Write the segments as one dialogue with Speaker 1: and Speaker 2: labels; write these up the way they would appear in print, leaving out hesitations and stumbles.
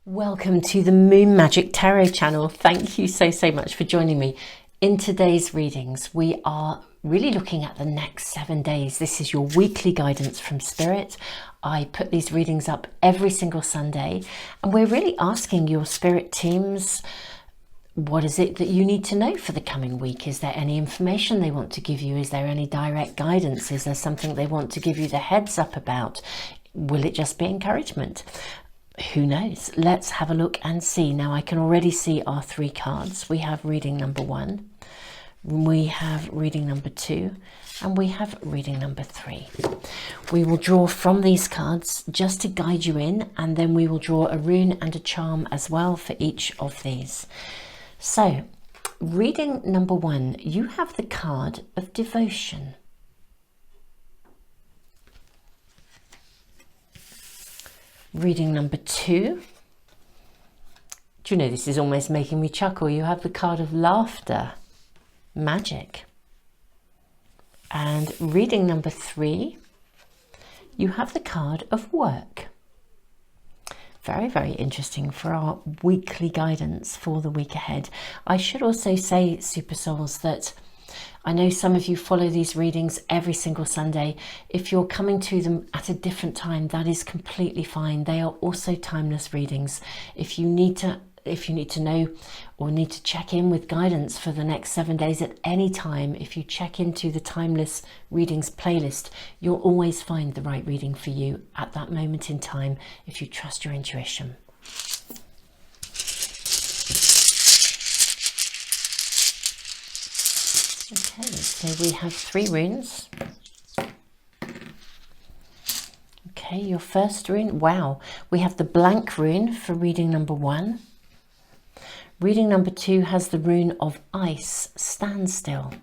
Speaker 1: Welcome to the Moon Magic Tarot channel. Thank you so much for joining me. In today's readings, we are really looking at the next 7 days. This is your weekly guidance from Spirit. I put these readings up every single Sunday, and we're really asking your Spirit teams, what is it that you need to know for the coming week? Is there any information they want to give you? Is there any direct guidance? Is there something they want to give you the heads up about? Will it just be encouragement? Who knows? Let's have a look and see. Now I can already see our 3 cards. We have reading number 1, we have reading number 2, and we have reading number 3. We will draw from these cards just to guide you in, and then we will draw a rune and a charm as well for each of these. So reading number 1, you have the card of devotion. Reading number 2, do you know, this is almost making me chuckle. You have the card of laughter, magic. And reading number 3, you have the card of work. Very interesting for our weekly guidance for the week ahead. I should also say, Super Souls, that I know some of you follow these readings every single Sunday. If you're coming to them at a different time, that is completely fine. They are also timeless readings. If you need to know or need to check in with guidance for the next 7 days at any time, if you check into the timeless readings playlist, you'll always find the right reading for you at that moment in time if you trust your intuition. Okay, so we have 3 runes. Okay, your first rune, wow, we have the blank rune for reading number 1. Reading number 2 has the rune of ice, standstill.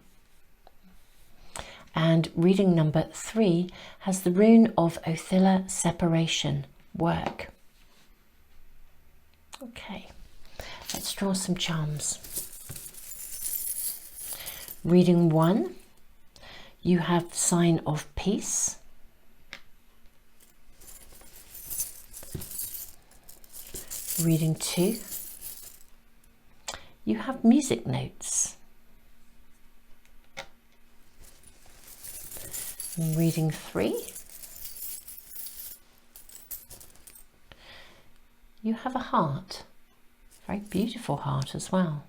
Speaker 1: And reading number 3 has the rune of Othilla, separation, work. Okay, let's draw some charms. Reading 1, you have sign of peace. Reading 2, you have music notes. Reading 3, you have a heart, very beautiful heart as well.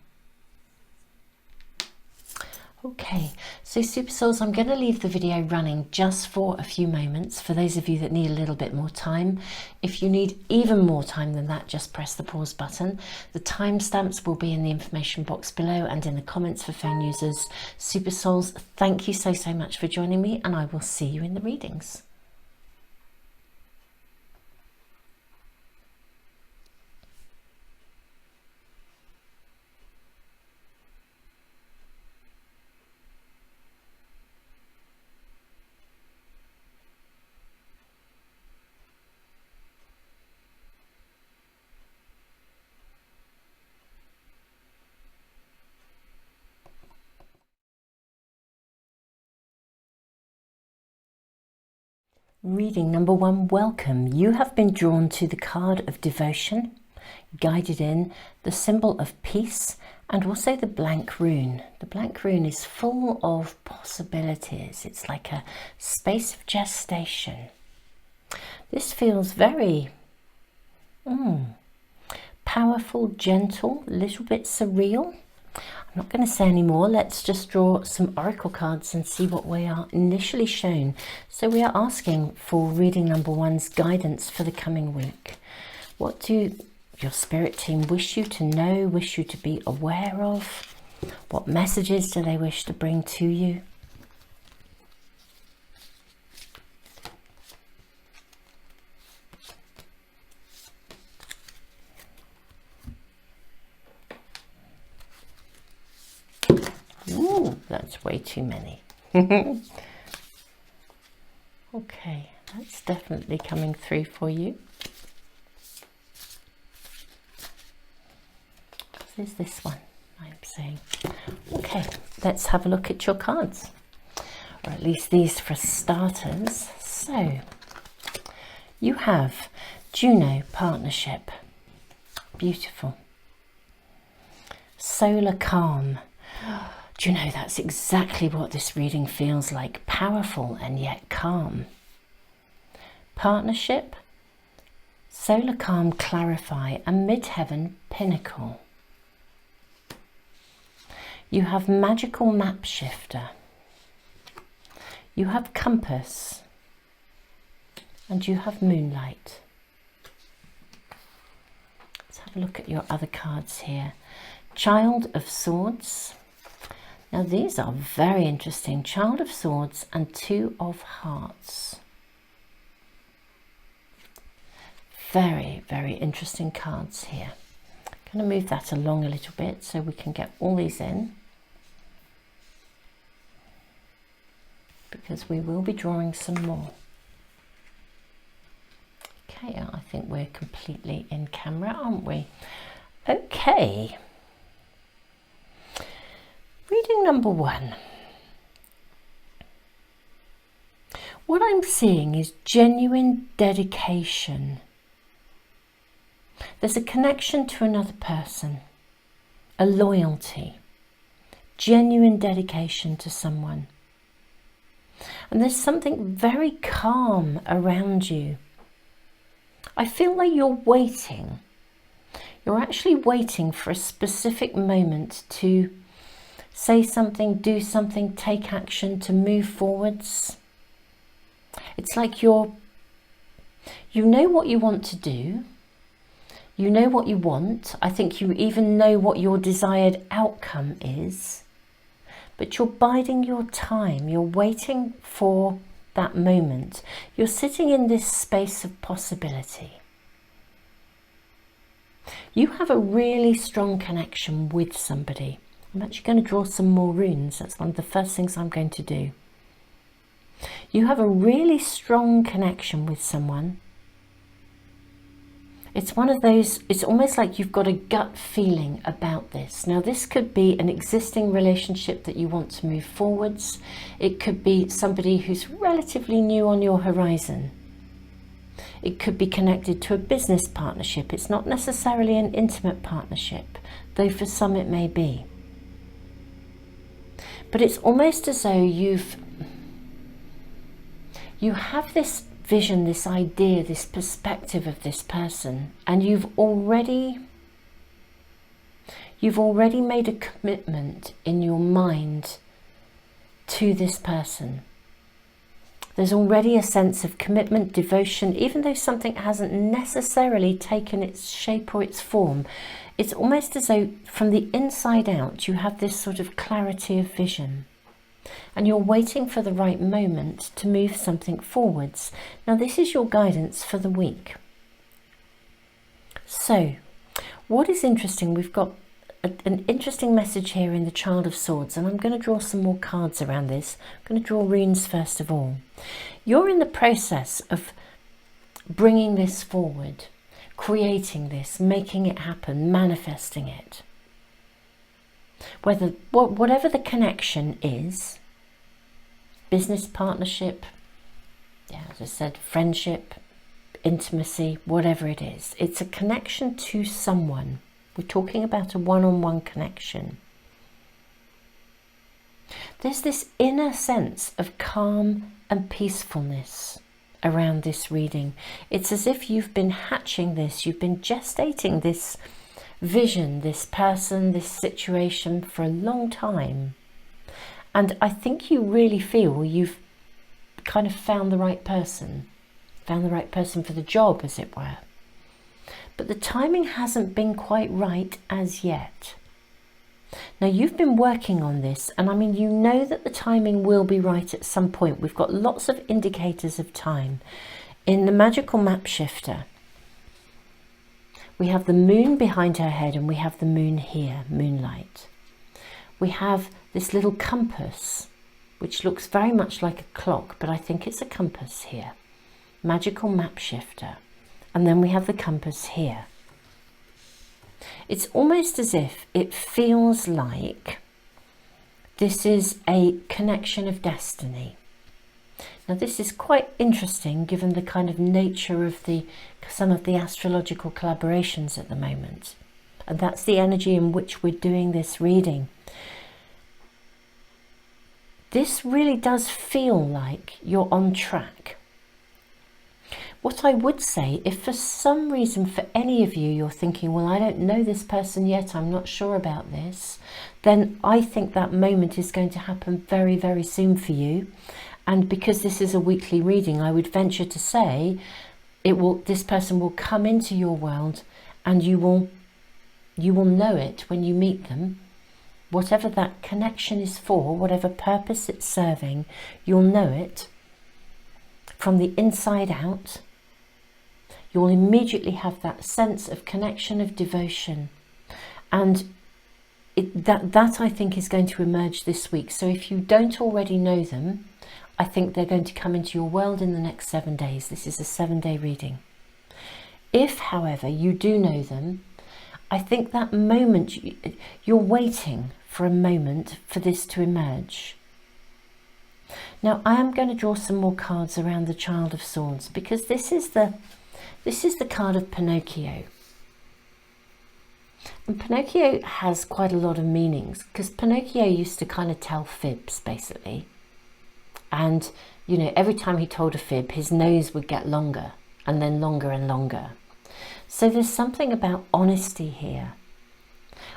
Speaker 1: Okay, so Super Souls, I'm going to leave the video running just for a few moments for those of you that need a little bit more time. If you need even more time than that, just press the pause button. The timestamps will be in the information box below and in the comments for phone users. Super Souls, thank you so much for joining me, and I will see you in the readings. Reading number 1, welcome. You have been drawn to the card of devotion, guided in, the symbol of peace, and also the blank rune. The blank rune is full of possibilities. It's like a space of gestation. This feels very powerful, gentle, a little bit surreal. I'm not going to say any more. Let's just draw some oracle cards and see what we are initially shown. So we are asking for reading number 1's guidance for the coming week. What do your spirit team wish you to know, wish you to be aware of? What messages do they wish to bring to you? Ooh, that's way too many. Okay, that's definitely coming through for you. What is this one I'm saying? Okay, let's have a look at your cards. Or at least these for starters. So, you have Juno, partnership. Beautiful. Solar calm. Do you know, that's exactly what this reading feels like. Powerful and yet calm. Partnership. Solar calm, clarify, and midheaven, pinnacle. You have magical map shifter. You have compass. And you have moonlight. Let's have a look at your other cards here. Child of Swords. Now these are very interesting. Child of Swords and Two of Hearts. Very, very interesting cards here. I'm going to move that along a little bit so we can get all these in, because we will be drawing some more. Okay, I think we're completely in camera, aren't we? Okay. Reading number 1. What I'm seeing is genuine dedication. There's a connection to another person, a loyalty, genuine dedication to someone. And there's something very calm around you. I feel like you're waiting. You're actually waiting for a specific moment to say something, do something, take action, to move forwards. It's like you know what you want to do. You know what you want. I think you even know what your desired outcome is. But you're biding your time. You're waiting for that moment. You're sitting in this space of possibility. You have a really strong connection with somebody. I'm actually going to draw some more runes. That's one of the first things I'm going to do. You have a really strong connection with someone. It's one of those, it's almost like you've got a gut feeling about this. Now, this could be an existing relationship that you want to move forwards. It could be somebody who's relatively new on your horizon. It could be connected to a business partnership. It's not necessarily an intimate partnership, though for some it may be. But it's almost as though you have this vision, this idea, this perspective of this person, and you've already made a commitment in your mind to this person. There's already a sense of commitment, devotion, even though something hasn't necessarily taken its shape or its form. It's almost as though from the inside out you have this sort of clarity of vision. And you're waiting for the right moment to move something forwards. Now, this is your guidance for the week. So, what is interesting, we've got an interesting message here in the Child of Swords, and I'm going to draw some more cards around this. I'm going to draw runes first of all. You're in the process of bringing this forward, creating this, making it happen, manifesting it. Whatever the connection is, business partnership, as I said, friendship, intimacy, whatever it is, it's a connection to someone. We're talking about a one-on-one connection. There's this inner sense of calm and peacefulness around this reading. It's as if you've been hatching this, you've been gestating this vision, this person, this situation for a long time. And I think you really feel you've kind of found the right person for the job, as it were. But the timing hasn't been quite right as yet. Now, you've been working on this, and I mean, you know that the timing will be right at some point. We've got lots of indicators of time. In the magical map shifter, we have the moon behind her head, and we have the moon here, moonlight. We have this little compass, which looks very much like a clock, but I think it's a compass here. Magical map shifter. And then we have the compass here. It's almost as if it feels like this is a connection of destiny. Now this is quite interesting given the kind of nature of some of the astrological collaborations at the moment. And that's the energy in which we're doing this reading. This really does feel like you're on track. What I would say, if for some reason for any of you you're thinking, well, I don't know this person yet, I'm not sure about this, then I think that moment is going to happen very, very soon for you. And because this is a weekly reading, I would venture to say this person will come into your world, and you will know it when you meet them. Whatever that connection is for, whatever purpose it's serving, you'll know it from the inside out. You'll immediately have that sense of connection, of devotion. And that I think is going to emerge this week. So if you don't already know them, I think they're going to come into your world in the next 7 days. This is a 7-day reading. If, however, you do know them, I think that moment, you're waiting for a moment for this to emerge. Now, I am going to draw some more cards around the Child of Swords, because this is the card of Pinocchio. And Pinocchio has quite a lot of meanings, because Pinocchio used to kind of tell fibs, basically. And, you know, every time he told a fib, his nose would get longer, and then longer and longer. So there's something about honesty here.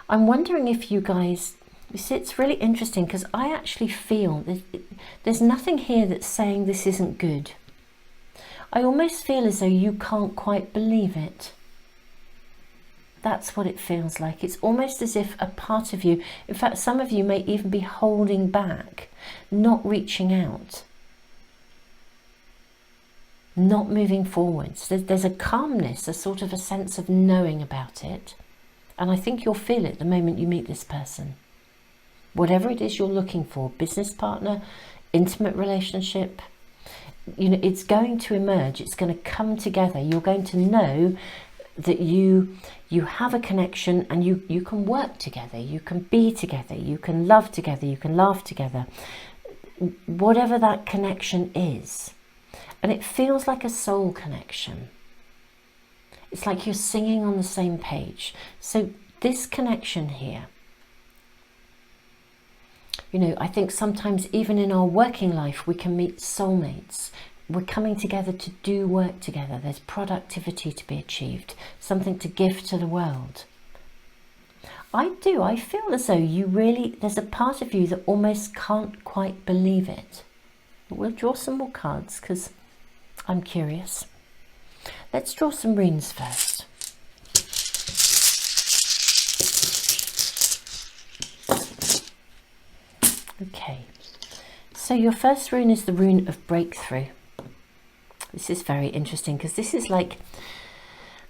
Speaker 1: I'm wondering if you guys, you see, it's really interesting, because I actually feel there's nothing here that's saying this isn't good. I almost feel as though you can't quite believe it. That's what it feels like. It's almost as if a part of you, in fact, some of you may even be holding back, not reaching out, not moving forwards. There's a calmness, a sort of a sense of knowing about it. And I think you'll feel it the moment you meet this person. Whatever it is you're looking for, business partner, intimate relationship, you know, it's going to emerge. It's going to come together. You're going to know that you have a connection, and you can work together, you can be together, you can love together, you can laugh together, whatever that connection is. And it feels like a soul connection. It's like you're singing on the same page. So this connection here, you know, I think sometimes even in our working life we can meet soulmates. We're coming together to do work together. There's productivity to be achieved, something to give to the world. I feel as though there's a part of you that almost can't quite believe it. But we'll draw some more cards because I'm curious. Let's draw some runes first. Okay, so your first rune is the rune of breakthrough. This is very interesting, because this is like,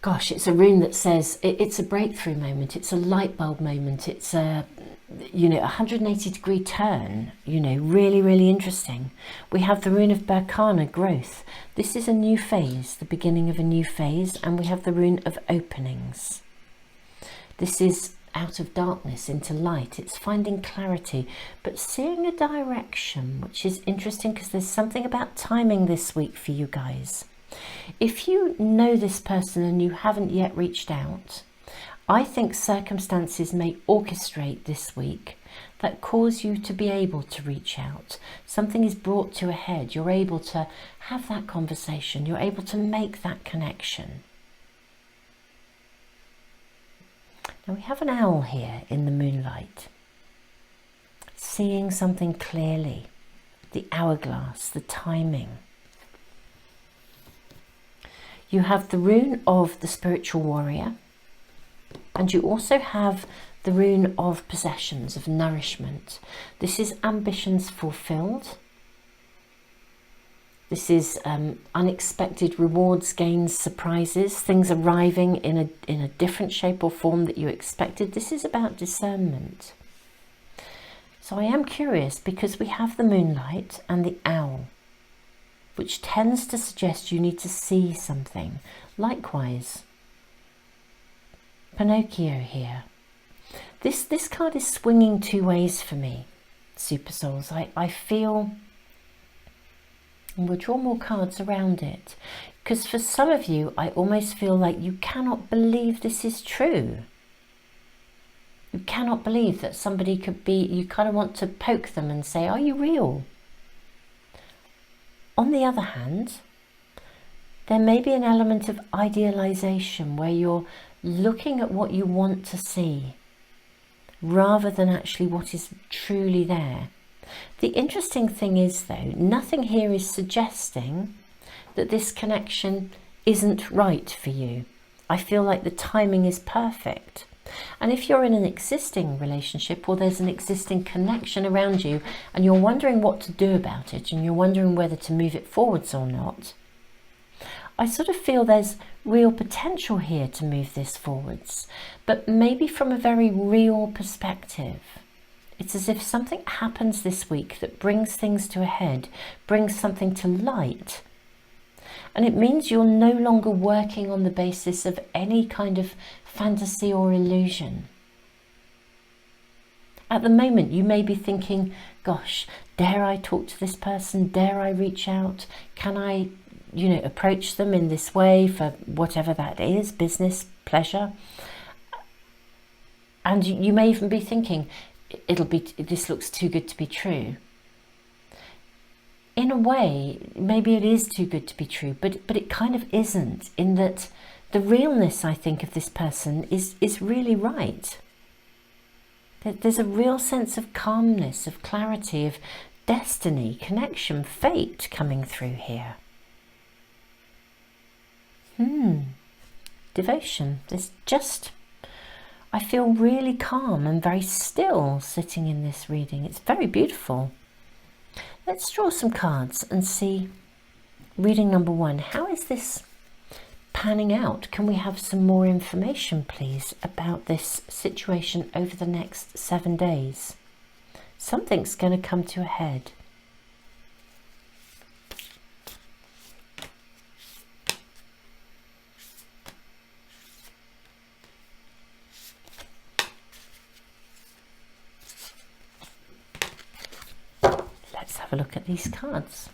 Speaker 1: gosh, it's a rune that says it's a breakthrough moment, it's a light bulb moment, it's a, you know, 180-degree turn, you know, really, really interesting. We have the rune of Berkana, growth. This is a new phase, the beginning of a new phase, and we have the rune of openings. This is out of darkness into light. It's finding clarity, but seeing a direction, which is interesting because there's something about timing this week for you guys. If you know this person and you haven't yet reached out, I think circumstances may orchestrate this week that cause you to be able to reach out. Something is brought to a head. You're able to have that conversation. You're able to make that connection. Now we have an owl here in the moonlight, seeing something clearly, the hourglass, the timing. You have the rune of the spiritual warrior, and you also have the rune of possessions, of nourishment. This is ambitions fulfilled. This is unexpected rewards, gains, surprises, things arriving in a different shape or form that you expected. This is about discernment. So I am curious, because we have the moonlight and the owl, which tends to suggest you need to see something. Likewise, Pinocchio here. This card is swinging two ways for me, Super Souls. I feel And we'll draw more cards around it. Because for some of you, I almost feel like you cannot believe this is true. You cannot believe that somebody could be, you kind of want to poke them and say, are you real? On the other hand, there may be an element of idealization where you're looking at what you want to see rather than actually what is truly there. The interesting thing is, though, nothing here is suggesting that this connection isn't right for you. I feel like the timing is perfect. And if you're in an existing relationship or there's an existing connection around you and you're wondering what to do about it and you're wondering whether to move it forwards or not, I sort of feel there's real potential here to move this forwards, but maybe from a very real perspective. It's as if something happens this week that brings things to a head, brings something to light. And it means you're no longer working on the basis of any kind of fantasy or illusion. At the moment, you may be thinking, gosh, dare I talk to this person? Dare I reach out? Can I, approach them in this way for whatever that is, business, pleasure? And you may even be thinking, this looks too good to be true. In a way, maybe it is too good to be true, but it kind of isn't, in that the realness, I think, of this person is really right. There's a real sense of calmness, of clarity, of destiny, connection, fate coming through here. Devotion. There's just, I feel really calm and very still sitting in this reading. It's very beautiful. Let's draw some cards and see, reading number 1, how is this panning out? Can we have some more information, please, about this situation over the next 7 days? Something's going to come to a head. Let's have a look at these cards.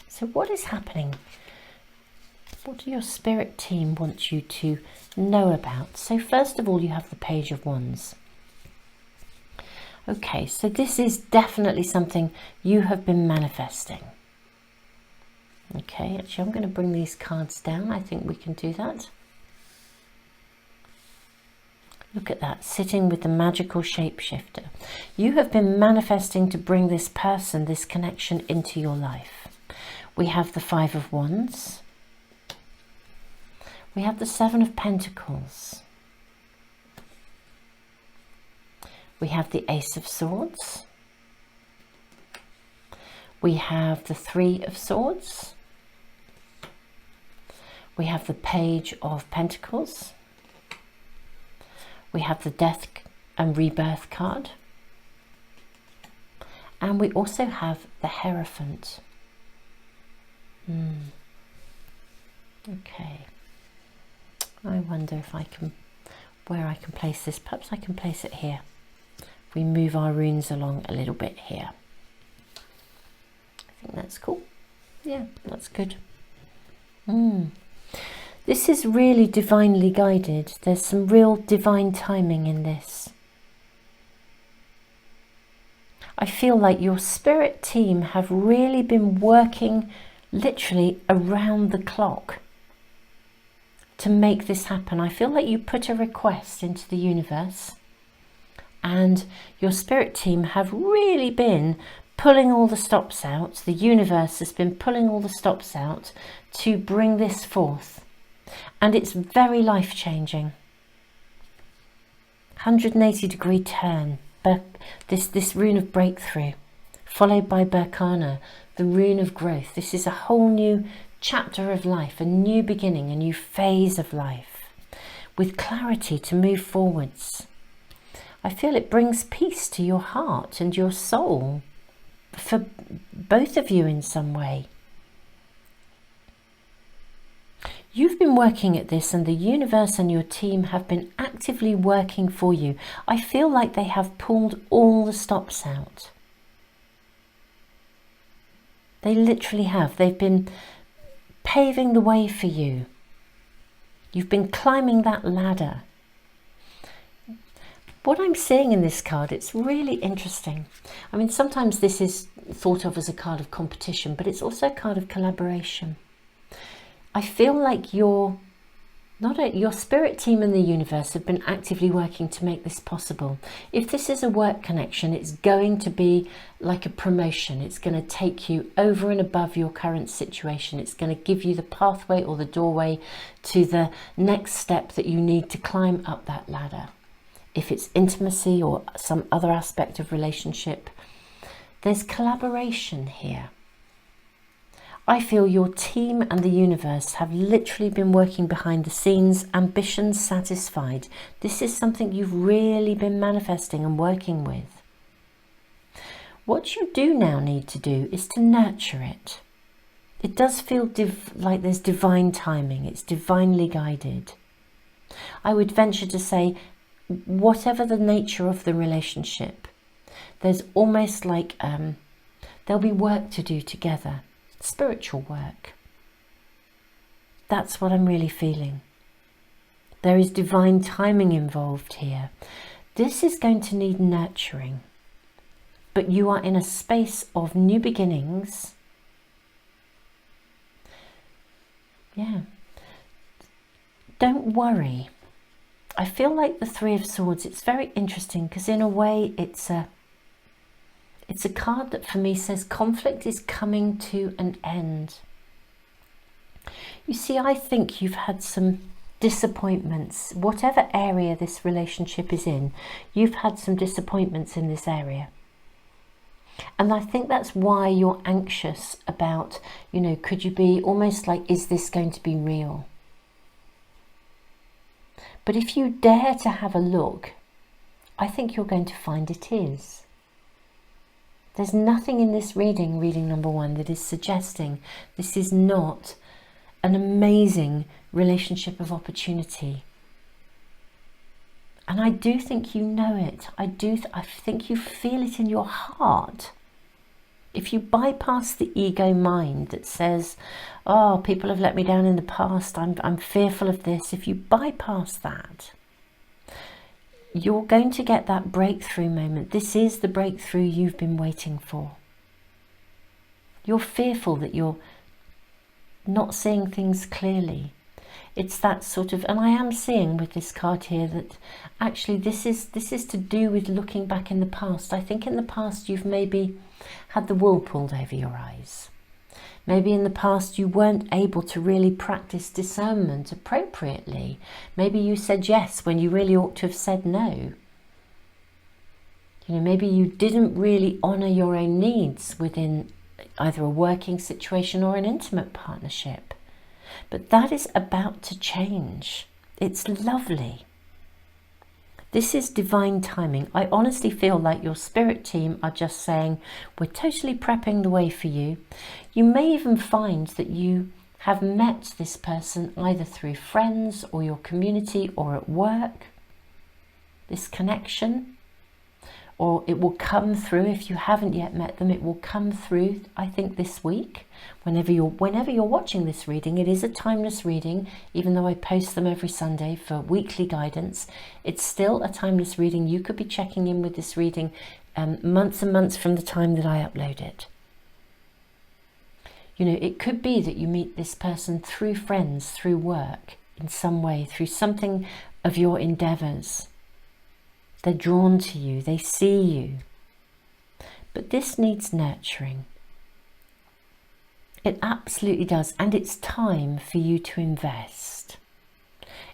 Speaker 1: So what is happening? What do your spirit team want you to know about? So first of all, you have the Page of Wands. Okay, so this is definitely something you have been manifesting. Okay, actually I'm going to bring these cards down. I think we can do that. Look at that, sitting with the magical shapeshifter. You have been manifesting to bring this person, this connection into your life. We have the 5 of Wands. We have the 7 of Pentacles. We have the Ace of Swords. We have the 3 of Swords. We have the Page of Pentacles. We have the Death and Rebirth card. And we also have the Hierophant. Okay. I wonder if I can, where I can place this. Perhaps I can place it here. We move our runes along a little bit here. I think that's cool. Yeah, that's good. This is really divinely guided. There's some real divine timing in this. I feel like your spirit team have really been working literally around the clock to make this happen. I feel like you put a request into the universe and your spirit team have really been pulling all the stops out. The universe has been pulling all the stops out to bring this forth. And it's very life-changing. 180-degree turn. This rune of breakthrough, followed by Berkana, the rune of growth. This is a whole new chapter of life, a new beginning, a new phase of life, with clarity to move forwards. I feel it brings peace to your heart and your soul, for both of you in some way. You've been working at this and the universe and your team have been actively working for you. I feel like they have pulled all the stops out. They literally have. They've been paving the way for you. You've been climbing that ladder. What I'm seeing in this card, it's really interesting. I mean, sometimes this is thought of as a card of competition, but it's also a card of collaboration. I feel like your spirit team and the universe have been actively working to make this possible. If this is a work connection, it's going to be like a promotion. It's going to take you over and above your current situation. It's going to give you the pathway or the doorway to the next step that you need to climb up that ladder. If it's intimacy or some other aspect of relationship, there's collaboration here. I feel your team and the universe have literally been working behind the scenes, ambitions satisfied. This is something you've really been manifesting and working with. What you do now need to do is to nurture it. It does feel like there's divine timing. It's divinely guided. I would venture to say, whatever the nature of the relationship, there's almost like there'll be work to do together. Spiritual work. That's what I'm really feeling. There is divine timing involved here. This is going to need nurturing, but you are in a space of new beginnings. Yeah. Don't worry. I feel like the Three of Swords, it's very interesting because in a way it's a card that for me says conflict is coming to an end. You see, I think you've had some disappointments. Whatever area this relationship is in, you've had some disappointments in this area. And I think that's why you're anxious about, you know, could you be almost like, is this going to be real? But if you dare to have a look, I think you're going to find it is. There's nothing in this reading number one, that is suggesting this is not an amazing relationship of opportunity. And I do think you know it. I think you feel it in your heart. If you bypass the ego mind that says, oh, people have let me down in the past, I'm fearful of this. If you bypass that, you're going to get that breakthrough moment. This is the breakthrough you've been waiting for. You're fearful that you're not seeing things clearly. It's that sort of, and I am seeing with this card here that actually this is to do with looking back in the past. I think in the past you've maybe had the wool pulled over your eyes. Maybe in the past you weren't able to really practice discernment appropriately. Maybe you said yes when you really ought to have said no. You know, maybe you didn't really honour your own needs within either a working situation or an intimate partnership. But that is about to change. It's lovely. This is divine timing. I honestly feel like your spirit team are just saying, we're totally prepping the way for you. You may even find that you have met this person either through friends or your community or at work. This connection, or it will come through. If you haven't yet met them, it will come through, I think, this week. Whenever you're watching this reading, it is a timeless reading. Even though I post them every Sunday for weekly guidance, it's still a timeless reading. You could be checking in with this reading months and months from the time that I upload it. You know, it could be that you meet this person through friends, through work, in some way, through something of your endeavours. They're drawn to you, they see you. But this needs nurturing. It absolutely does, and it's time for you to invest.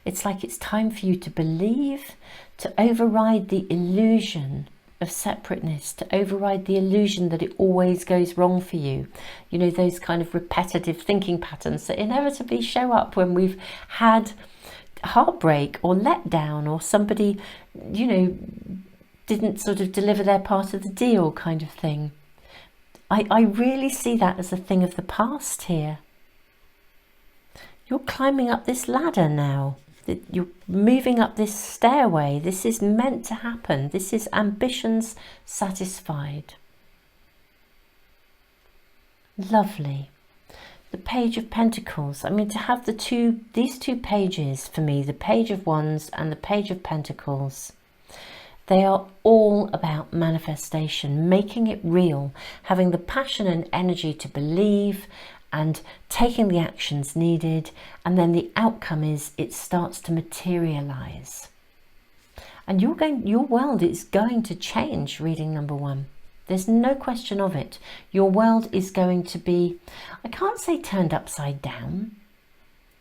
Speaker 1: It's like it's time for you to believe, to override the illusion of separateness, to override the illusion that it always goes wrong for you. You know, those kind of repetitive thinking patterns that inevitably show up when we've had heartbreak or letdown, or somebody, you know, didn't sort of deliver their part of the deal kind of thing. I really see that as a thing of the past here. You're climbing up this ladder now. You're moving up this stairway. This is meant to happen. This is ambitions satisfied. Lovely. The Page of Pentacles. I mean, to have these two pages for me, the Page of Wands and the Page of Pentacles, they are all about manifestation, making it real, having the passion and energy to believe and taking the actions needed, and then the outcome is it starts to materialize. And your world is going to change, reading number 1. There's no question of it. Your world is going to be, I can't say turned upside down,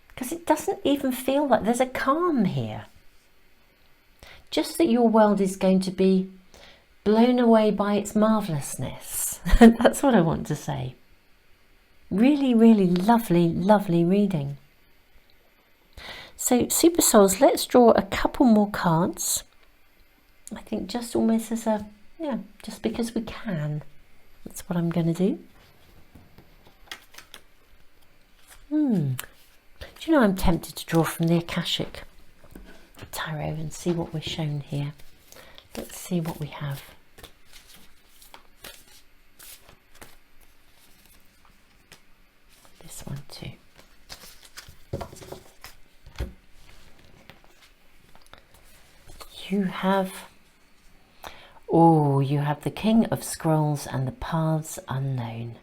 Speaker 1: because it doesn't even feel like there's a calm here. Just that your world is going to be blown away by its marvellousness. That's what I want to say. Really, really lovely, lovely reading. So, Super Souls, let's draw a couple more cards. I think just almost as a, just because we can. That's what I'm going to do. Do you know, I'm tempted to draw from the Akashic Tarot and see what we're shown here. Let's see what we have. This one too. You have the King of Scrolls and the Paths Unknown.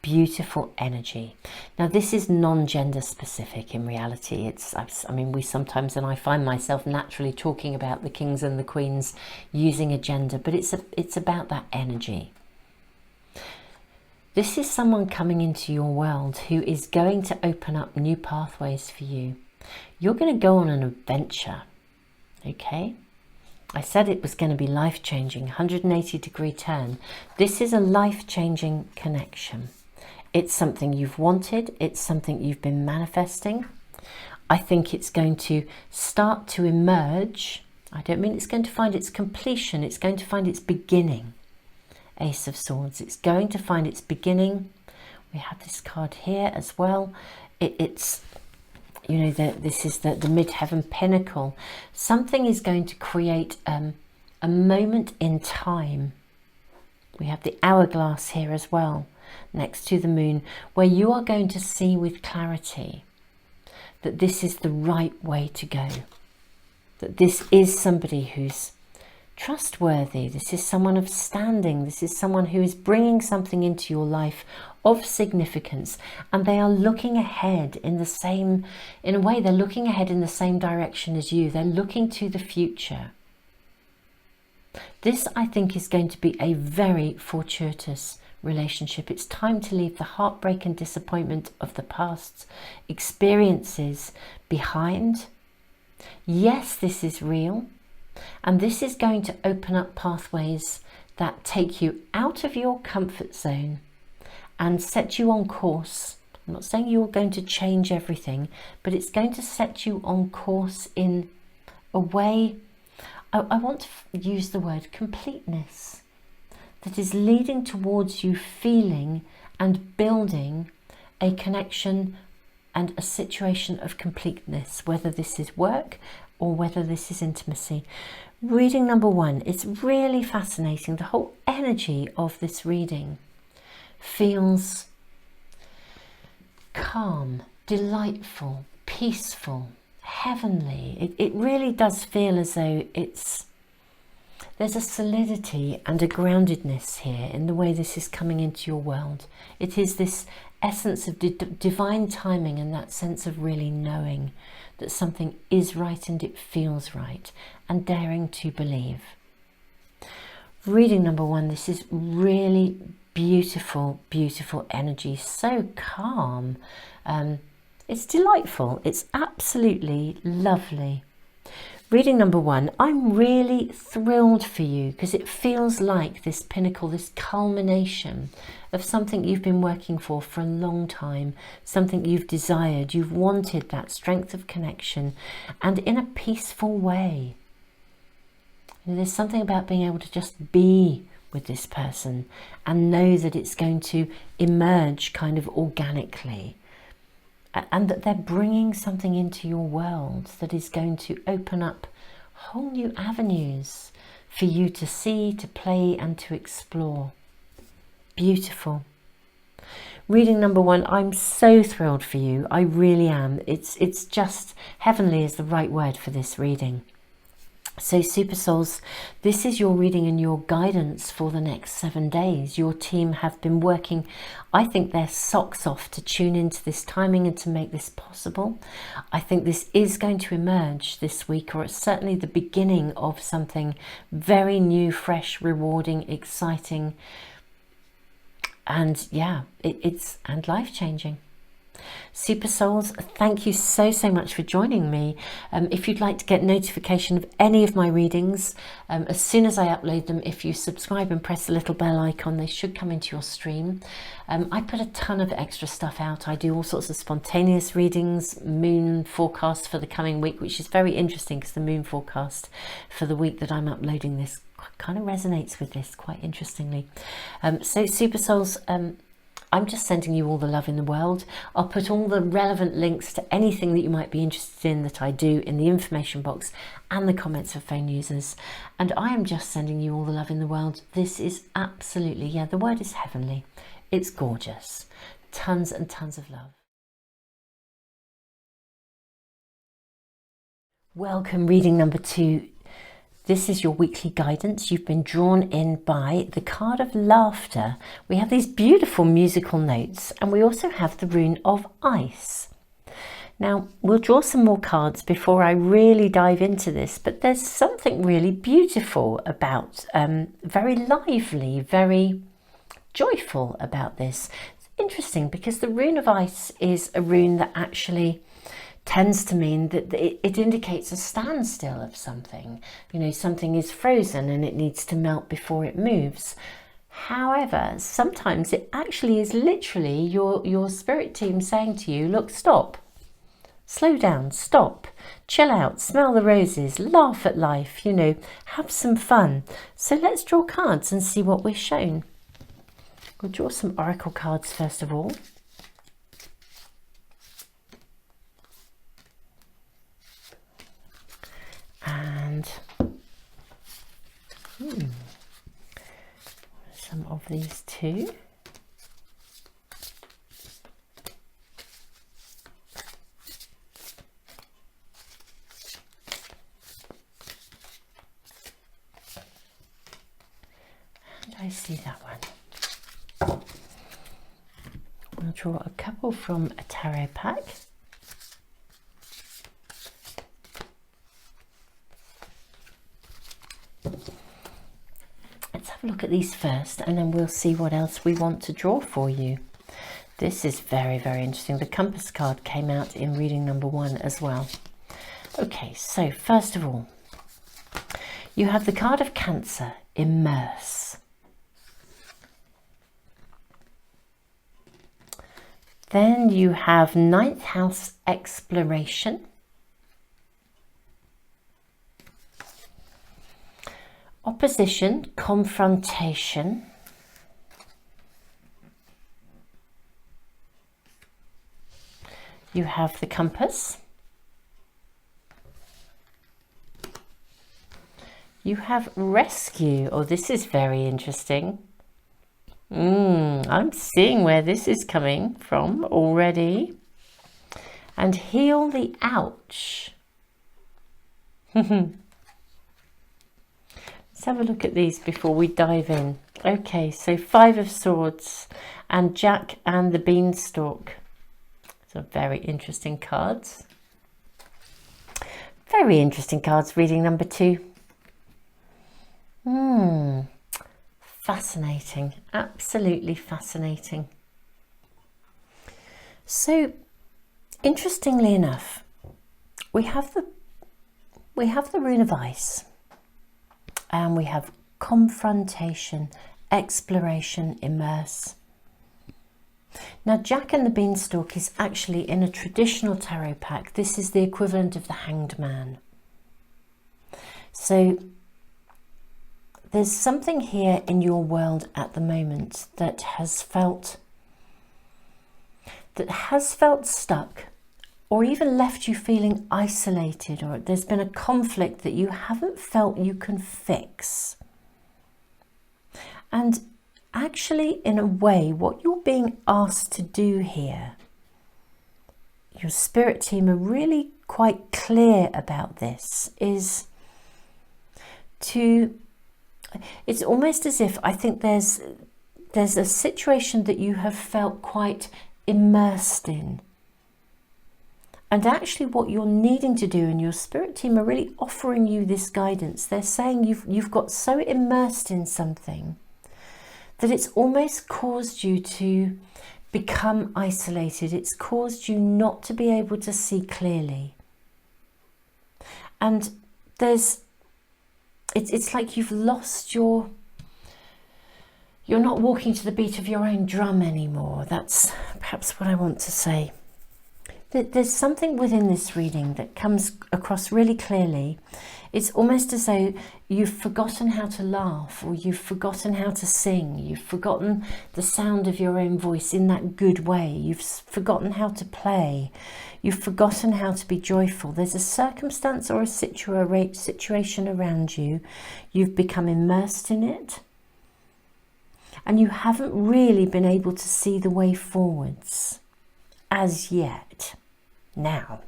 Speaker 1: Beautiful energy. Now, this is non-gender specific in reality. I mean, we sometimes, and I find myself naturally talking about the kings and the queens using a gender, but it's about that energy. This is someone coming into your world who is going to open up new pathways for you. You're going to go on an adventure, okay? I said it was going to be life-changing, 180-degree turn. This is a life-changing connection. It's something you've wanted. It's something you've been manifesting. I think it's going to start to emerge. I don't mean it's going to find its completion. It's going to find its beginning. Ace of Swords. It's going to find its beginning. We have this card here as well. It's, you know, this is the mid-heaven pinnacle. Something is going to create a moment in time. We have the hourglass here as well, next to the moon, where you are going to see with clarity that this is the right way to go. That this is somebody who's trustworthy. This is someone of standing. This is someone who is bringing something into your life of significance, and they are looking ahead in a way, they're looking ahead in the same direction as you. They're looking to the future. This, I think, is going to be a very fortuitous relationship. It's time to leave the heartbreak and disappointment of the past experiences behind. Yes, this is real, and this is going to open up pathways that take you out of your comfort zone and set you on course. I'm not saying you're going to change everything, but it's going to set you on course in a way, I want to use the word completeness, that is leading towards you feeling and building a connection and a situation of completeness, whether this is work or whether this is intimacy. Reading number 1, it's really fascinating. The whole energy of this reading feels calm, delightful, peaceful, heavenly. It really does feel as though there's a solidity and a groundedness here in the way this is coming into your world. It is this essence of divine timing and that sense of really knowing that something is right and it feels right, and daring to believe. Reading number 1, this is really beautiful, beautiful energy, so calm. It's delightful. It's absolutely lovely. Reading number 1, I'm really thrilled for you because it feels like this pinnacle, this culmination of something you've been working for a long time, something you've desired, you've wanted that strength of connection, and in a peaceful way. And there's something about being able to just be with this person and know that it's going to emerge kind of organically, and that they're bringing something into your world that is going to open up whole new avenues for you to see, to play and to explore. Beautiful. Reading number 1, I'm so thrilled for you. I really am. It's just heavenly is the right word for this reading. So Super Souls, this is your reading and your guidance for the next 7 days. Your team have been working, I think, their socks off to tune into this timing and to make this possible. I think this is going to emerge this week, or it's certainly the beginning of something very new, fresh, rewarding, exciting, and yeah, it's life-changing. Super Souls, thank you so much for joining me. If you'd like to get notification of any of my readings as soon as I upload them, if you subscribe and press the little bell icon, they should come into your stream. I put a ton of extra stuff out. I do all sorts of spontaneous readings, moon forecast for the coming week, which is very interesting because the moon forecast for the week that I'm uploading this kind of resonates with this quite interestingly. So Super Souls, I'm just sending you all the love in the world. I'll put all the relevant links to anything that you might be interested in that I do in the information box and the comments for phone users. And I am just sending you all the love in the world. This is absolutely, yeah, the word is heavenly. It's gorgeous. Tons and tons of love. Welcome, reading number 2. This is your weekly guidance. You've been drawn in by the card of laughter. We have these beautiful musical notes, and we also have the rune of ice. Now, we'll draw some more cards before I really dive into this, but there's something really beautiful about, very lively, very joyful about this. It's interesting because the rune of ice is a rune that actually tends to mean that it indicates a standstill of something. You know, something is frozen and it needs to melt before it moves. However, sometimes it actually is literally your spirit team saying to you, look, stop, slow down, stop, chill out, smell the roses, laugh at life, you know, have some fun. So let's draw cards and see what we're shown. We'll draw some oracle cards first of all. And some of these too. And I see that one. I'll draw a couple from a tarot pack. Let's have a look at these first, and then we'll see what else we want to draw for you. This is very, very interesting. The compass card came out in reading number 1 as well. Okay, so first of all, you have the card of Cancer, immerse. Then you have 9th house, exploration. Opposition, confrontation. You have the compass. You have rescue. Oh, this is very interesting. I'm seeing where this is coming from already. And heal the ouch. Let's have a look at these before we dive in. Okay, so 5 of Swords and Jack and the Beanstalk. So very interesting cards. Very interesting cards, reading number 2. Fascinating, absolutely fascinating. So, interestingly enough, we have the rune of ice. And we have confrontation, exploration, immerse. Now, Jack and the Beanstalk is actually in a traditional tarot pack. This is the equivalent of the Hanged Man. So there's something here in your world at the moment that has felt stuck, or even left you feeling isolated, or there's been a conflict that you haven't felt you can fix. And actually, in a way, what you're being asked to do here, your spirit team are really quite clear about this, is to, it's almost as if, I think there's a situation that you have felt quite immersed in. And actually what you're needing to do, and your spirit team are really offering you this guidance, they're saying you've got so immersed in something that it's almost caused you to become isolated. It's caused you not to be able to see clearly. And it's like you've lost you're not walking to the beat of your own drum anymore. That's perhaps what I want to say. There's something within this reading that comes across really clearly. It's almost as though you've forgotten how to laugh, or you've forgotten how to sing. You've forgotten the sound of your own voice in that good way. You've forgotten how to play. You've forgotten how to be joyful. There's a circumstance or a situation around you. You've become immersed in it. And you haven't really been able to see the way forwards as yet. Now,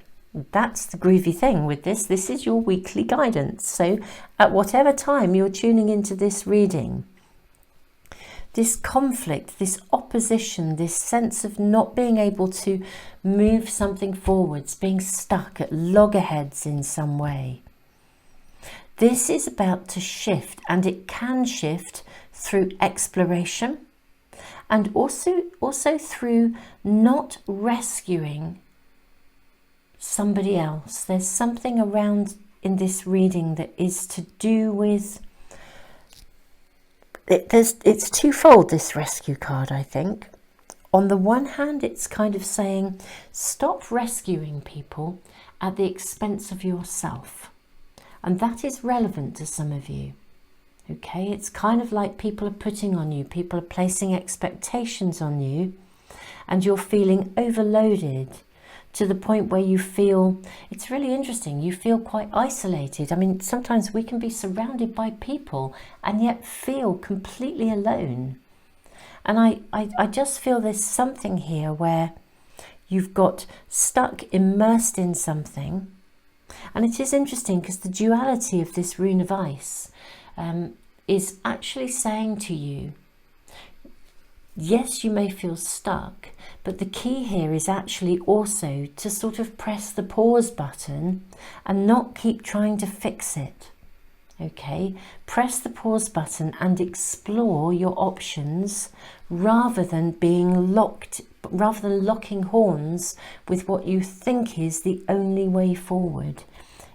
Speaker 1: that's the groovy thing with this. This is your weekly guidance. So at whatever time you're tuning into this reading, this conflict, this opposition, this sense of not being able to move something forwards, being stuck at loggerheads in some way, this is about to shift, and it can shift through exploration, and also through not rescuing somebody else. There's something around in this reading that is to do with it's twofold, this rescue card, I think. On the one hand, it's kind of saying stop rescuing people at the expense of yourself, and that is relevant to some of you. Okay, it's kind of like people are putting on you, people are placing expectations on you, and you're feeling overloaded to the point where you feel, it's really interesting, you feel quite isolated. I mean, sometimes we can be surrounded by people and yet feel completely alone. And I just feel there's something here where you've got stuck, immersed in something. And it is interesting because the duality of this rune of ice is actually saying to you, yes, you may feel stuck, but the key here is actually also to sort of press the pause button and not keep trying to fix it. Okay, press the pause button and explore your options rather than locking horns with what you think is the only way forward,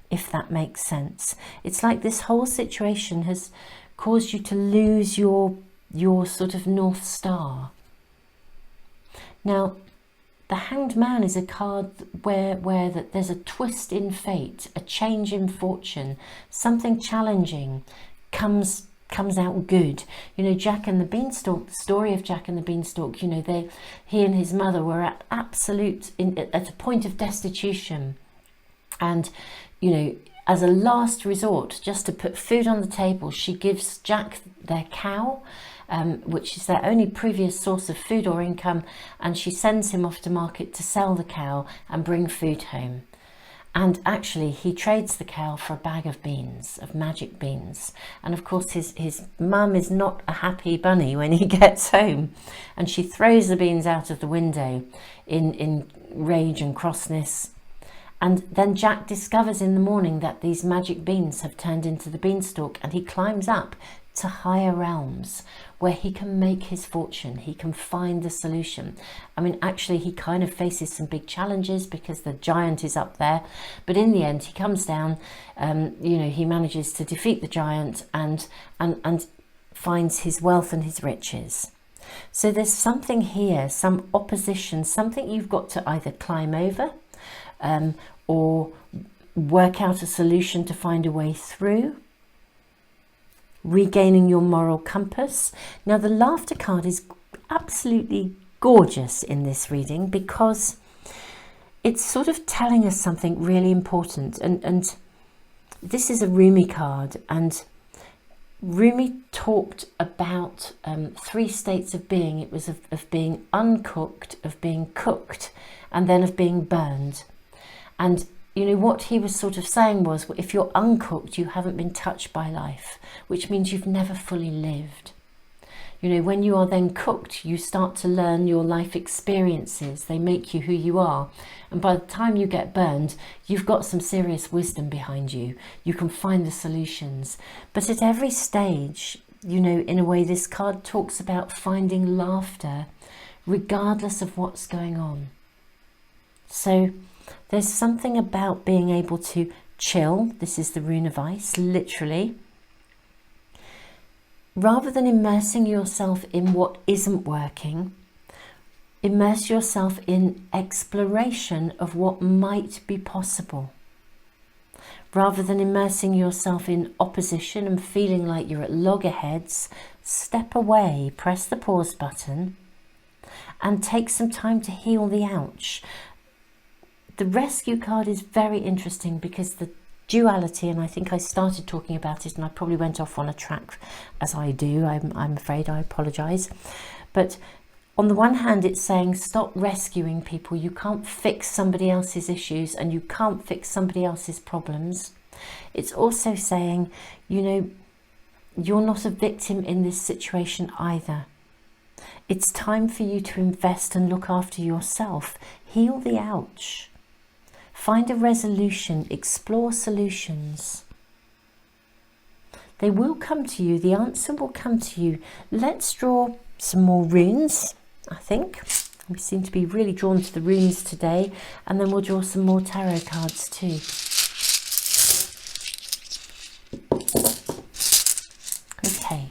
Speaker 1: if that makes sense. It's like this whole situation has caused you to lose your sort of North Star. Now, the Hanged Man is a card where there's a twist in fate, a change in fortune, something challenging comes out good. You know, Jack and the Beanstalk, the story of Jack and the Beanstalk, you know, he and his mother were at a point of destitution, and, you know, as a last resort, just to put food on the table, she gives Jack their cow, which is their only previous source of food or income, and she sends him off to market to sell the cow and bring food home. And actually he trades the cow for a bag of beans, of magic beans. And of course his mum is not a happy bunny when he gets home, and she throws the beans out of the window in rage and crossness. And then Jack discovers in the morning that these magic beans have turned into the beanstalk, and he climbs up to higher realms where he can make his fortune. He can find the solution. I mean, actually, he kind of faces some big challenges because the giant is up there. But in the end, he comes down, you know, he manages to defeat the giant and finds his wealth and his riches. So there's something here, some opposition, something you've got to either climb over, or work out a solution to find a way through, regaining your moral compass. Now, the laughter card is absolutely gorgeous in this reading because it's sort of telling us something really important. And this is a Rumi card, and Rumi talked about 3 states of being. It was of being uncooked, of being cooked, and then of being burned. And you know what he was sort of saying was, if you're uncooked, you haven't been touched by life, which means you've never fully lived. You know, when you are then cooked, you start to learn your life experiences. They make you who you are. And by the time you get burned, you've got some serious wisdom behind you. You can find the solutions. But at every stage, you know, in a way, this card talks about finding laughter, regardless of what's going on. So there's something about being able to chill. This is the rune of ice, literally. Rather than immersing yourself in what isn't working, immerse yourself in exploration of what might be possible. Rather than immersing yourself in opposition and feeling like you're at loggerheads, step away, press the pause button, and take some time to heal the ouch. The rescue card is very interesting because the duality, and I think I started talking about it and I probably went off on a track, as I do. I'm afraid, I apologise. But on the one hand, it's saying stop rescuing people. You can't fix somebody else's issues and you can't fix somebody else's problems. It's also saying, you know, you're not a victim in this situation either. It's time for you to invest and look after yourself. Heal the ouch. Find a resolution, explore solutions. They will come to you, the answer will come to you. Let's draw some more runes, I think. We seem to be really drawn to the runes today, and then we'll draw some more tarot cards too. Okay,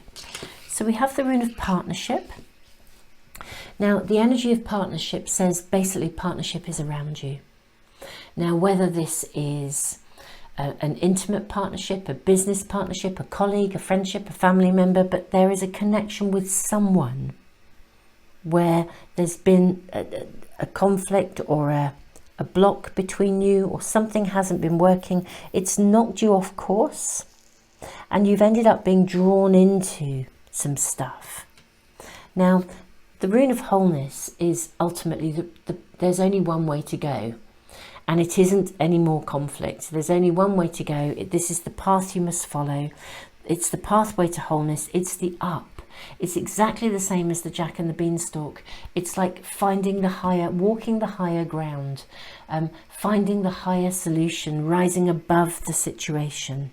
Speaker 1: so we have the rune of partnership. Now, the energy of partnership says basically partnership is around you. Now, whether this is an intimate partnership, a business partnership, a colleague, a friendship, a family member, but there is a connection with someone where there's been a conflict or a block between you, or something hasn't been working. It's knocked you off course and you've ended up being drawn into some stuff. Now, the rune of wholeness is ultimately there's only one way to go. And it isn't any more conflict. There's only one way to go. This is the path you must follow. It's the pathway to wholeness. It's the up. It's exactly the same as the Jack and the Beanstalk. It's like finding the higher, walking the higher ground, finding the higher solution, rising above the situation.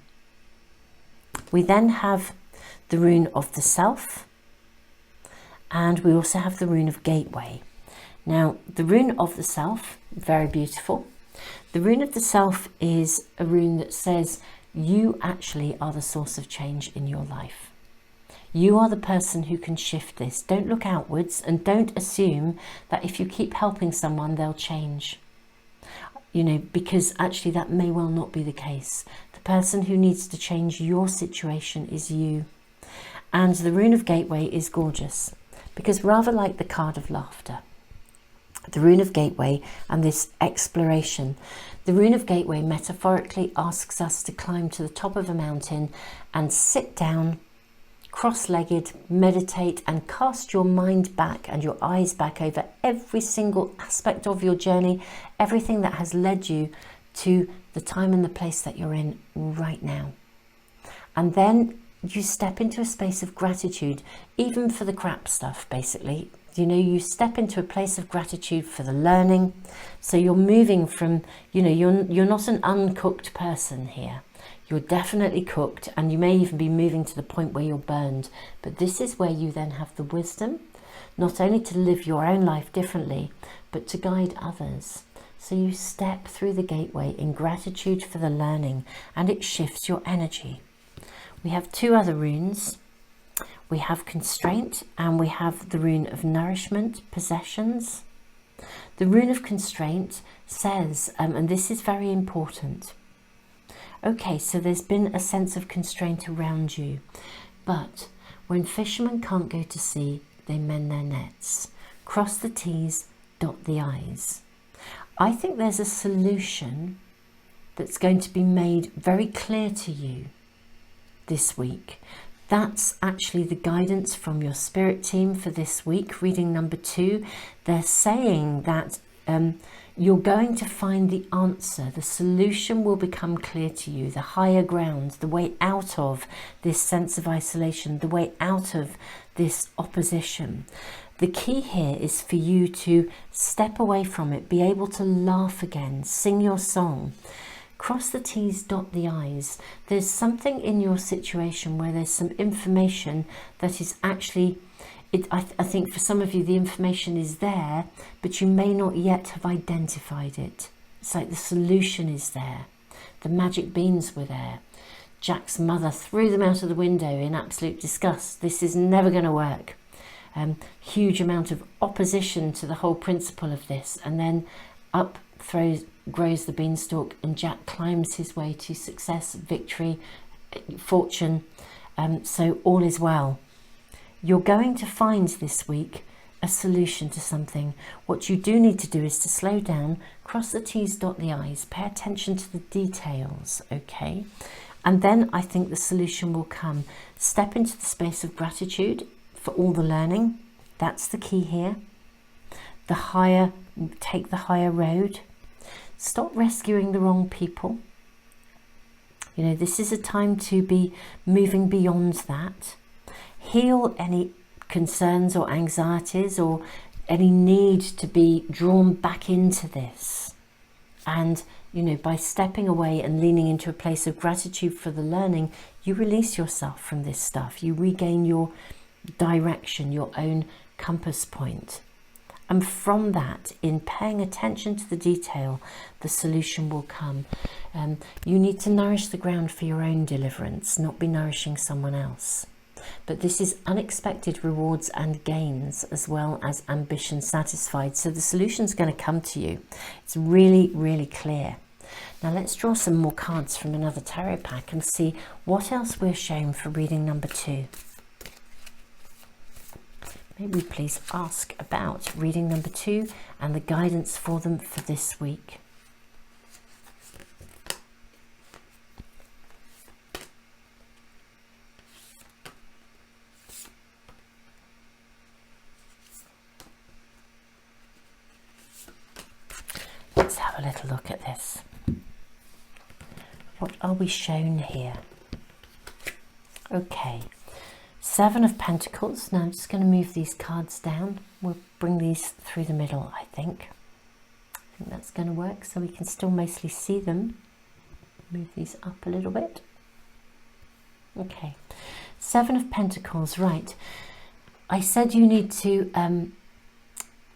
Speaker 1: We then have the rune of the self, and we also have the rune of gateway. Now, the rune of the self, very beautiful. The rune of the self is a rune that says you actually are the source of change in your life. You are the person who can shift this. Don't look outwards and don't assume that if you keep helping someone, they'll change. You know, because actually that may well not be the case. The person who needs to change your situation is you. And the rune of gateway is gorgeous because rather like the card of laughter, the rune of gateway and this exploration. The rune of gateway metaphorically asks us to climb to the top of a mountain and sit down, cross-legged, meditate and cast your mind back and your eyes back over every single aspect of your journey, everything that has led you to the time and the place that you're in right now. And then you step into a space of gratitude, even for the crap stuff, basically. You know, you step into a place of gratitude for the learning. So you're moving from, you know, you're not an uncooked person here. You're definitely cooked, and you may even be moving to the point where you're burned. But this is where you then have the wisdom, not only to live your own life differently, but to guide others. So you step through the gateway in gratitude for the learning, and it shifts your energy. We have 2 other runes. We have constraint and we have the rune of nourishment, possessions. The rune of constraint says, and this is very important. Okay, so there's been a sense of constraint around you, but when fishermen can't go to sea, they mend their nets. Cross the T's, dot the I's. I think there's a solution that's going to be made very clear to you this week. That's actually the guidance from your spirit team for this week, reading number 2. They're saying that you're going to find the answer. The solution will become clear to you, the higher ground, the way out of this sense of isolation, the way out of this opposition. The key here is for you to step away from it, be able to laugh again, sing your song. Cross the T's, dot the I's. There's something in your situation where there's some information that is actually, I think for some of you the information is there, but you may not yet have identified it. It's like the solution is there. The magic beans were there. Jack's mother threw them out of the window in absolute disgust. This is never going to work. Huge amount of opposition to the whole principle of this, and then up grows the beanstalk, and Jack climbs his way to success, victory, fortune. So all is well. You're going to find this week a solution to something. What you do need to do is to slow down, cross the T's, dot the I's, pay attention to the details, okay? And then I think the solution will come. Step into the space of gratitude for all the learning. That's the key here. Take the higher road. Stop rescuing the wrong people. You know, this is a time to be moving beyond that. Heal any concerns or anxieties or any need to be drawn back into this. And, you know, by stepping away and leaning into a place of gratitude for the learning, you release yourself from this stuff. You regain your direction, your own compass point. And from that, in paying attention to the detail, the solution will come. You need to nourish the ground for your own deliverance, not be nourishing someone else. But this is unexpected rewards and gains, as well as ambition satisfied. So the solution's going to come to you. It's really, really clear. Now let's draw some more cards from another tarot pack and see what else we're shown for reading number 2. May we please ask about reading number 2 and the guidance for them for this week. Let's have a little look at this. What are we shown here? Okay. 7 of Pentacles. Now I'm just going to move these cards down. We'll bring these through the middle, I think. I think that's going to work so we can still mostly see them. Move these up a little bit. Okay. 7 of Pentacles, right. I said you need to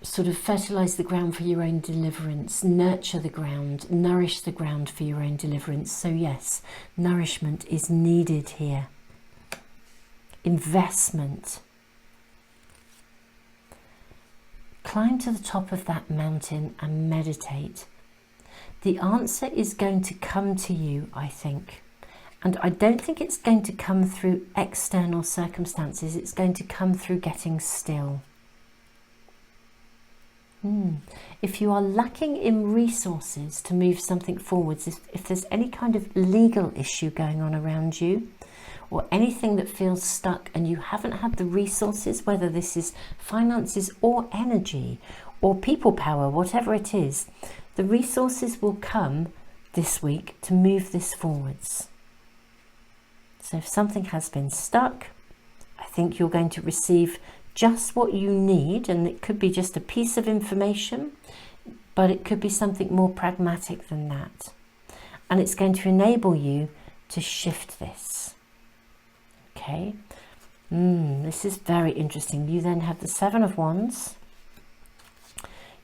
Speaker 1: sort of fertilize the ground for your own deliverance, nurture the ground, nourish the ground for your own deliverance. So yes, nourishment is needed here. Investment. Climb to the top of that mountain and meditate. The answer is going to come to you, I think. And I don't think it's going to come through external circumstances. It's going to come through getting still. If you are lacking in resources to move something forwards, if there's any kind of legal issue going on around you, or anything that feels stuck and you haven't had the resources, whether this is finances or energy or people power, whatever it is, the resources will come this week to move this forwards. So if something has been stuck, I think you're going to receive just what you need, and it could be just a piece of information, but it could be something more pragmatic than that. And it's going to enable you to shift this. Okay, this is very interesting. You then have the 7 of Wands.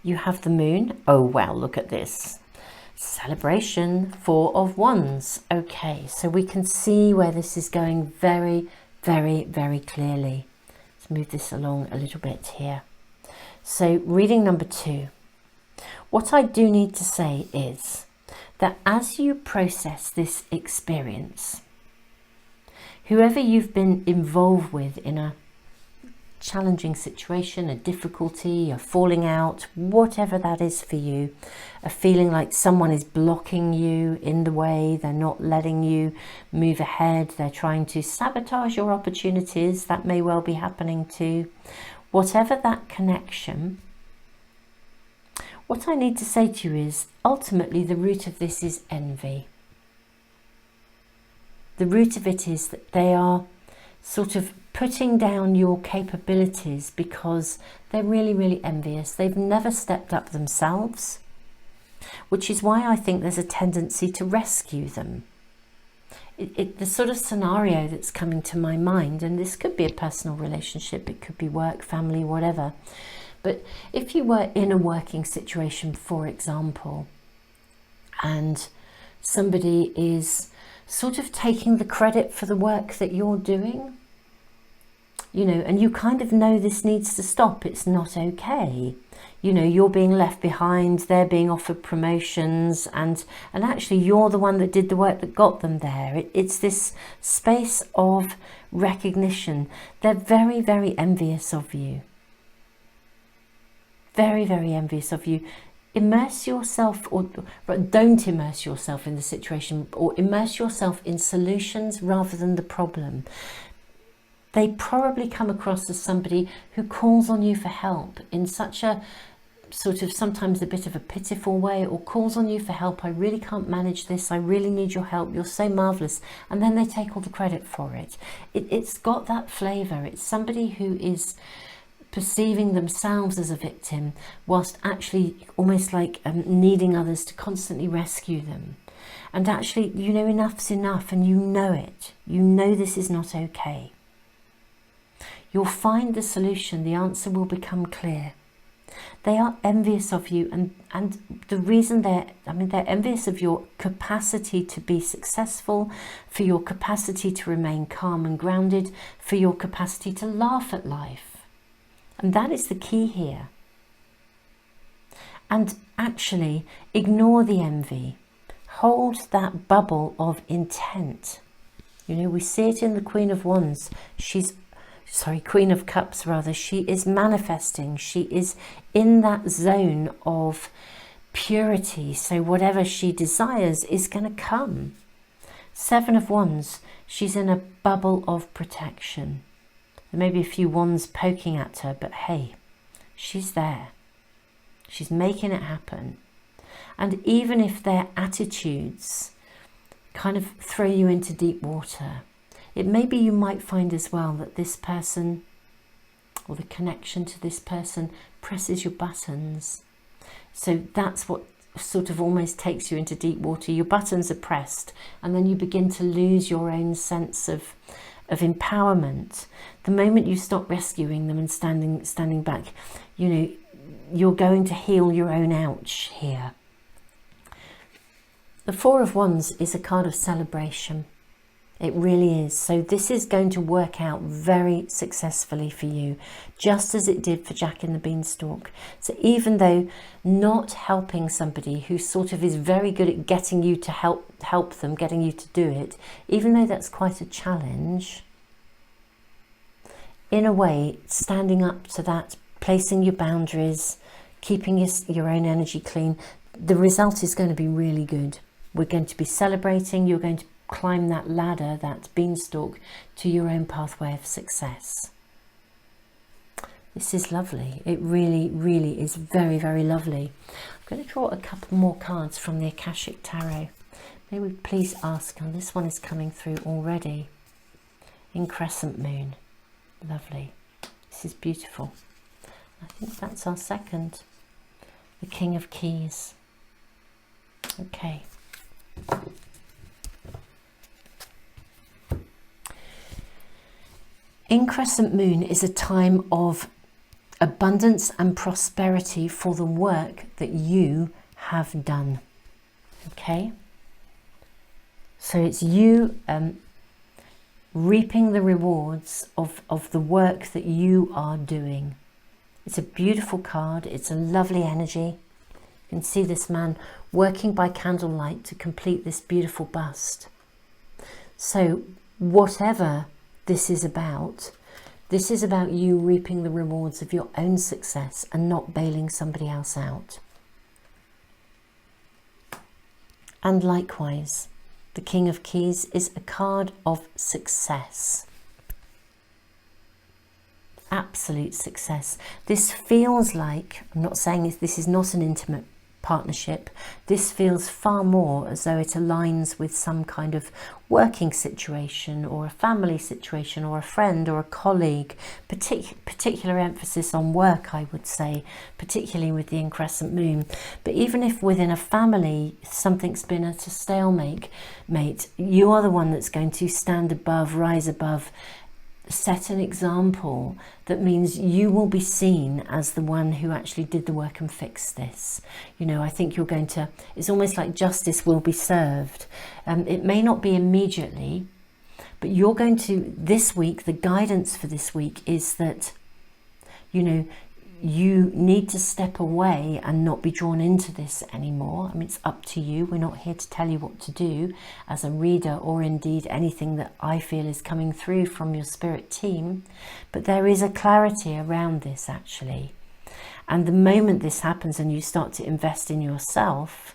Speaker 1: You have the Moon. Oh, wow, look at this. Celebration, 4 of Wands. Okay, so we can see where this is going very, very, very clearly. Let's move this along a little bit here. So reading number 2. What I do need to say is that as you process this experience, whoever you've been involved with in a challenging situation, a difficulty, a falling out, whatever that is for you, a feeling like someone is blocking you in the way, they're not letting you move ahead, they're trying to sabotage your opportunities, that may well be happening too. Whatever that connection, what I need to say to you is, ultimately the root of this is envy. The root of it is that they are sort of putting down your capabilities because they're really, really envious. They've never stepped up themselves, which is why I think there's a tendency to rescue them. The sort of scenario that's coming to my mind, and this could be a personal relationship, it could be work, family, whatever. But if you were in a working situation, for example, and somebody is sort of taking the credit for the work that you're doing, you know, and you kind of know this needs to stop, it's not okay. You know, you're being left behind, they're being offered promotions, and actually you're the one that did the work that got them there. It's this space of recognition. They're very, very envious of you. Very, very envious of you. Immerse yourself, or don't immerse yourself in the situation, or immerse yourself in solutions rather than the problem. They probably come across as somebody who calls on you for help in such a sort of sometimes a bit of a pitiful way, or calls on you for help. I really can't manage this. I really need your help. You're so marvellous. And then they take all the credit for it. It's got that flavour. It's somebody who is perceiving themselves as a victim whilst actually almost like needing others to constantly rescue them. And actually, you know, enough's enough, and you know it. You know this is not okay. You'll find the solution. The answer will become clear. They are envious of you, and the reason they're envious of your capacity to be successful, for your capacity to remain calm and grounded, for your capacity to laugh at life. And that is the key here. And actually, ignore the envy. Hold that bubble of intent. You know, we see it in the Queen of Wands. Queen of Cups rather. She is manifesting. She is in that zone of purity. So whatever she desires is going to come. Seven of Wands. She's in a bubble of protection. There may be a few wands poking at her, but hey, she's there. She's making it happen. And even if their attitudes kind of throw you into deep water, it may be you might find as well that this person, or the connection to this person, presses your buttons. So that's what sort of almost takes you into deep water. Your buttons are pressed, and then you begin to lose your own sense of empowerment. The moment you stop rescuing them and standing back, you know, you're going to heal your own ouch here. The Four of Wands is a card of celebration. It really is. So this is going to work out very successfully for you, just as it did for Jack in the Beanstalk. So even though not helping somebody who sort of is very good at getting you to help them, getting you to do it, even though that's quite a challenge, in a way, standing up to that, placing your boundaries, keeping your own energy clean, the result is going to be really good. We're going to be celebrating. You're going to climb that ladder, that beanstalk, to your own pathway of success. This is lovely. It really, really is very, very lovely. I'm going to draw a couple more cards from the Akashic Tarot. May we please ask, and this one is coming through already, in Crescent Moon. Lovely. This is beautiful. I think that's our second. The King of Keys. Okay. In Crescent Moon is a time of abundance and prosperity for the work that you have done. Okay? So it's you reaping the rewards of the work that you are doing. It's a beautiful card. It's a lovely energy. You can see this man working by candlelight to complete this beautiful bust. So whatever this is about, This is about you reaping the rewards of your own success and not bailing somebody else out. And likewise, the King of Keys is a card of success. Absolute success. This feels like, I'm not saying this is not an intimate partnership, this feels far more as though it aligns with some kind of working situation or a family situation or a friend or a colleague. Particular emphasis on work, I would say, particularly with the increscent moon. But even if within a family something's been at a stalemate, you are the one that's going to stand above, rise above, set an example that means you will be seen as the one who actually did the work and fixed this. You know, I think you're going to, it's almost like justice will be served. It may not be immediately, but you're going to, this week, the guidance for this week is that, you know, you need to step away and not be drawn into this anymore. I mean, it's up to you. We're not here to tell you what to do as a reader, or indeed anything that I feel is coming through from your spirit team. But there is a clarity around this, actually. And the moment this happens and you start to invest in yourself,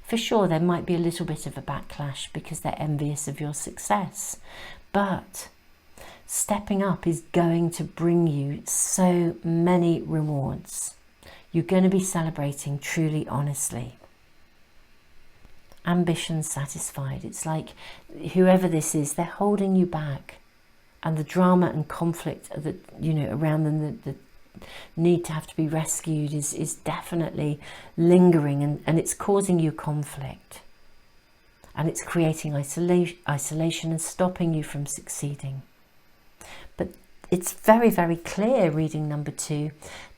Speaker 1: for sure, there might be a little bit of a backlash because they're envious of your success. But stepping up is going to bring you so many rewards. You're going to be celebrating truly, honestly. Ambition satisfied. It's like whoever this is, they're holding you back. And the drama and conflict that, you know, around them, the need to have to be rescued is definitely lingering, and it's causing you conflict. And it's creating isolation and stopping you from succeeding. But it's very, very clear, reading number 2.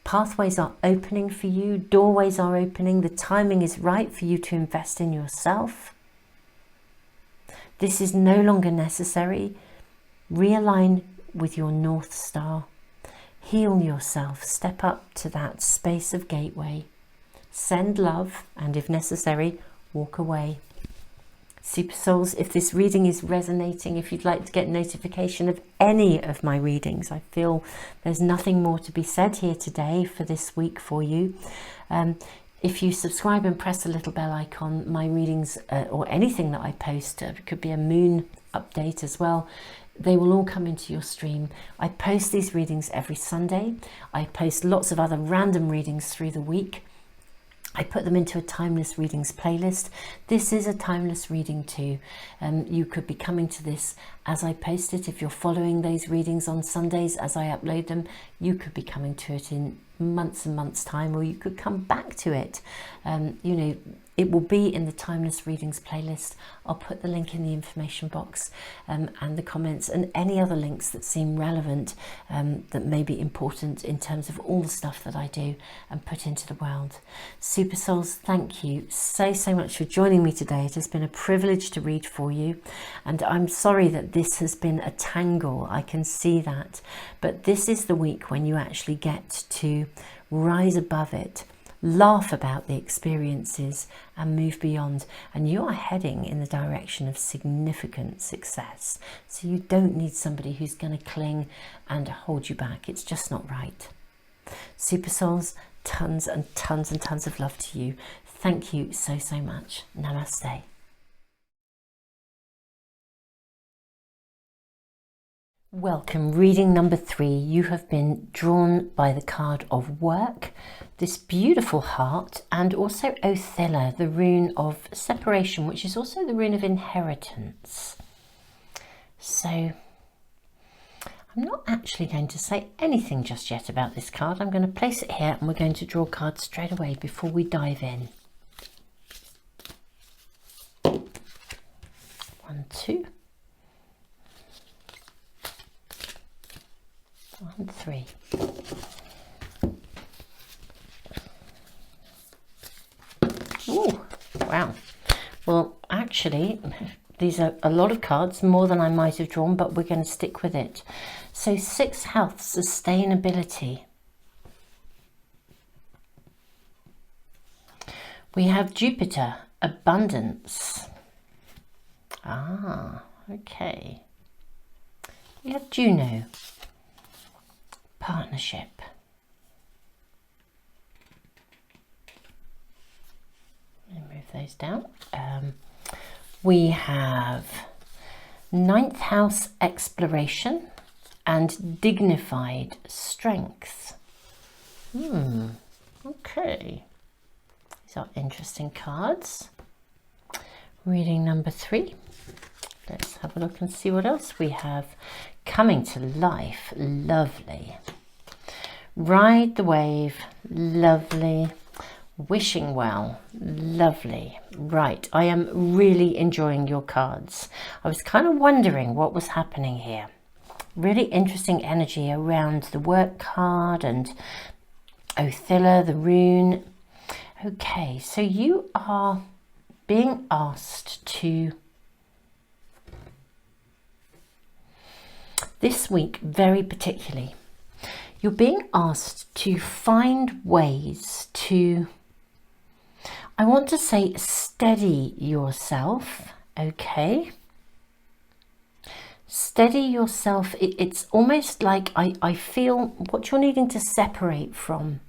Speaker 1: Pathways are opening for you. Doorways are opening. The timing is right for you to invest in yourself. This is no longer necessary. Realign with your North Star. Heal yourself. Step up to that space of gateway. Send love, and if necessary, walk away. Super Souls, if this reading is resonating, if you'd like to get notification of any of my readings, I feel there's nothing more to be said here today for this week for you. If you subscribe and press the little bell icon, my readings or anything that I post, it could be a moon update as well, they will all come into your stream. I post these readings every Sunday. I post lots of other random readings through the week. I put them into a timeless readings playlist. This is a timeless reading too. You could be coming to this as I post it. If you're following those readings on Sundays as I upload them, you could be coming to it in months and months time, or you could come back to it. You know, it will be in the timeless readings playlist. I'll put the link in the information box and the comments, and any other links that seem relevant, that may be important in terms of all the stuff that I do and put into the world. Super Souls, thank you so much for joining me today. It has been a privilege to read for you, and I'm sorry that this has been a tangle. I can see that, but this is the week when you actually get to rise above it, laugh about the experiences and move beyond, and you are heading in the direction of significant success. So you don't need somebody who's going to cling and hold you back. It's just not right. Super Souls, tons and tons and tons of love to you. Thank you so much. Namaste. Welcome, reading number 3. You have been drawn by the card of work, this beautiful heart, and also Othilla, the rune of separation, which is also the rune of inheritance. So I'm not actually going to say anything just yet about this card. I'm going to place it here and we're going to draw cards straight away before we dive in. 1, 2. 1, 3. Oh, wow. Well, actually, these are a lot of cards, more than I might have drawn, but we're going to stick with it. So 6, health, sustainability. We have Jupiter, abundance. Ah, okay. We have Juno, partnership. Let me move those down. We have 9th house exploration and dignified strength. Okay. These are interesting cards. Reading number 3. Let's have a look and see what else we have. Coming to life. Lovely. Ride the wave. Lovely. Wishing well. Lovely. Right. I am really enjoying your cards. I was kind of wondering what was happening here. Really interesting energy around the work card and Othilla, the rune. Okay, so you are being asked to, this week very particularly, you're being asked to find ways to, I want to say, steady yourself, okay? Steady yourself. It's almost like I feel what you're needing to separate from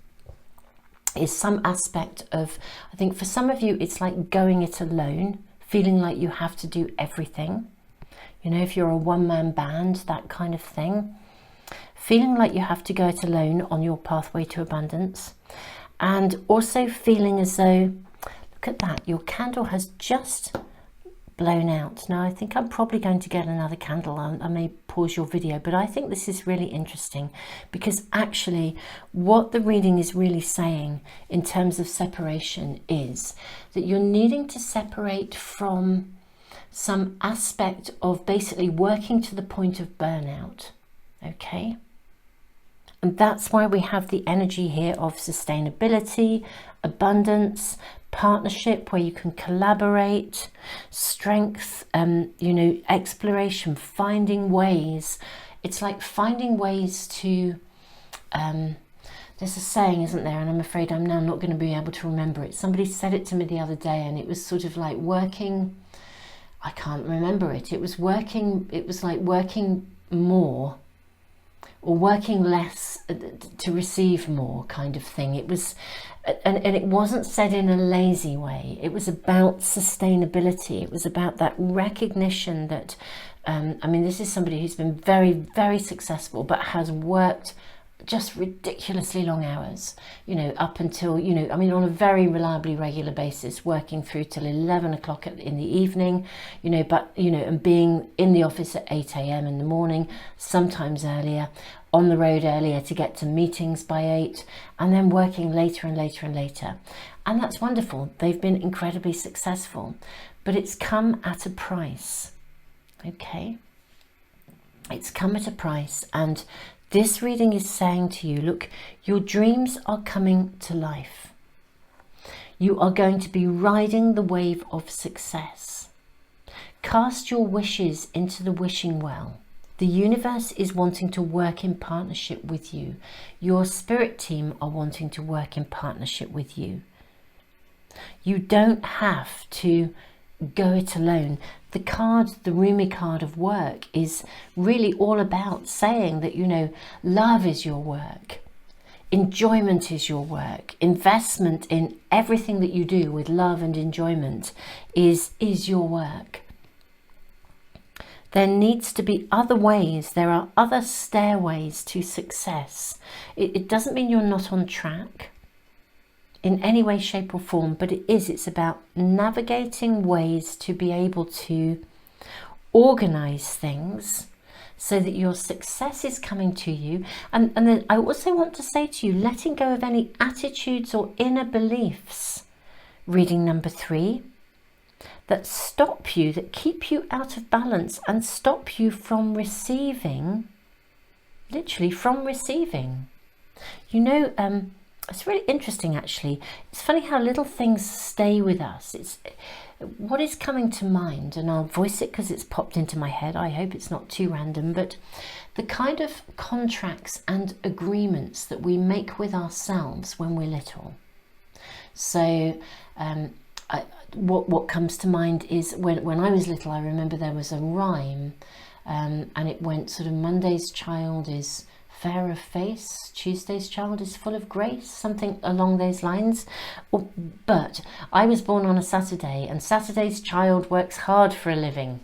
Speaker 1: is some aspect of, I think for some of you, it's like going it alone, feeling like you have to do everything. You know, if you're a one-man band, that kind of thing. Feeling like you have to go it alone on your pathway to abundance. And also feeling as though, look at that, your candle has just blown out. Now I think I'm probably going to get another candle. I may pause your video, but I think this is really interesting because actually what the reading is really saying in terms of separation is that you're needing to separate from some aspect of basically working to the point of burnout. Okay, and that's why we have the energy here of sustainability, abundance, partnership where you can collaborate, strength, you know, exploration, finding ways. It's like finding ways to, there's a saying, isn't there? And I'm afraid I'm now not going to be able to remember it. Somebody said it to me the other day and it was sort of like working, I can't remember it. It was working, it was like working more or working less to receive more kind of thing. It was, and it wasn't said in a lazy way. It was about sustainability. It was about that recognition that, I mean, this is somebody who's been very, very successful, but has worked just ridiculously long hours, you know, up until, you know, I mean, on a very reliably regular basis, working through till 11 o'clock in the evening, you know, but, you know, and being in the office at 8 a.m. in the morning, sometimes earlier, on the road earlier to get to meetings by 8, and then working later and later and later. And that's wonderful. They've been incredibly successful, but it's come at a price. Okay. It's come at a price. And this reading is saying to you, look, your dreams are coming to life. You are going to be riding the wave of success. Cast your wishes into the wishing well. The universe is wanting to work in partnership with you. Your spirit team are wanting to work in partnership with you. You don't have to go it alone. The card, the Rumi card of work, is really all about saying that, you know, love is your work. Enjoyment is your work. Investment in everything that you do with love and enjoyment is your work. There needs to be other ways. There are other stairways to success. It doesn't mean you're not on track in any way, shape or form, but it's about navigating ways to be able to organize things so that your success is coming to you. And then I also want to say to you, letting go of any attitudes or inner beliefs, reading number 3, that stop you, that keep you out of balance and stop you from receiving, literally from receiving. You know, it's really interesting actually. It's funny how little things stay with us. It's what is coming to mind, and I'll voice it because it's popped into my head. I hope it's not too random, but the kind of contracts and agreements that we make with ourselves when we're little. So what comes to mind is when I was little, I remember there was a rhyme, and it went sort of, Monday's child is fairer face. Tuesday's child is full of grace, something along those lines. But I was born on a Saturday, and Saturday's child works hard for a living.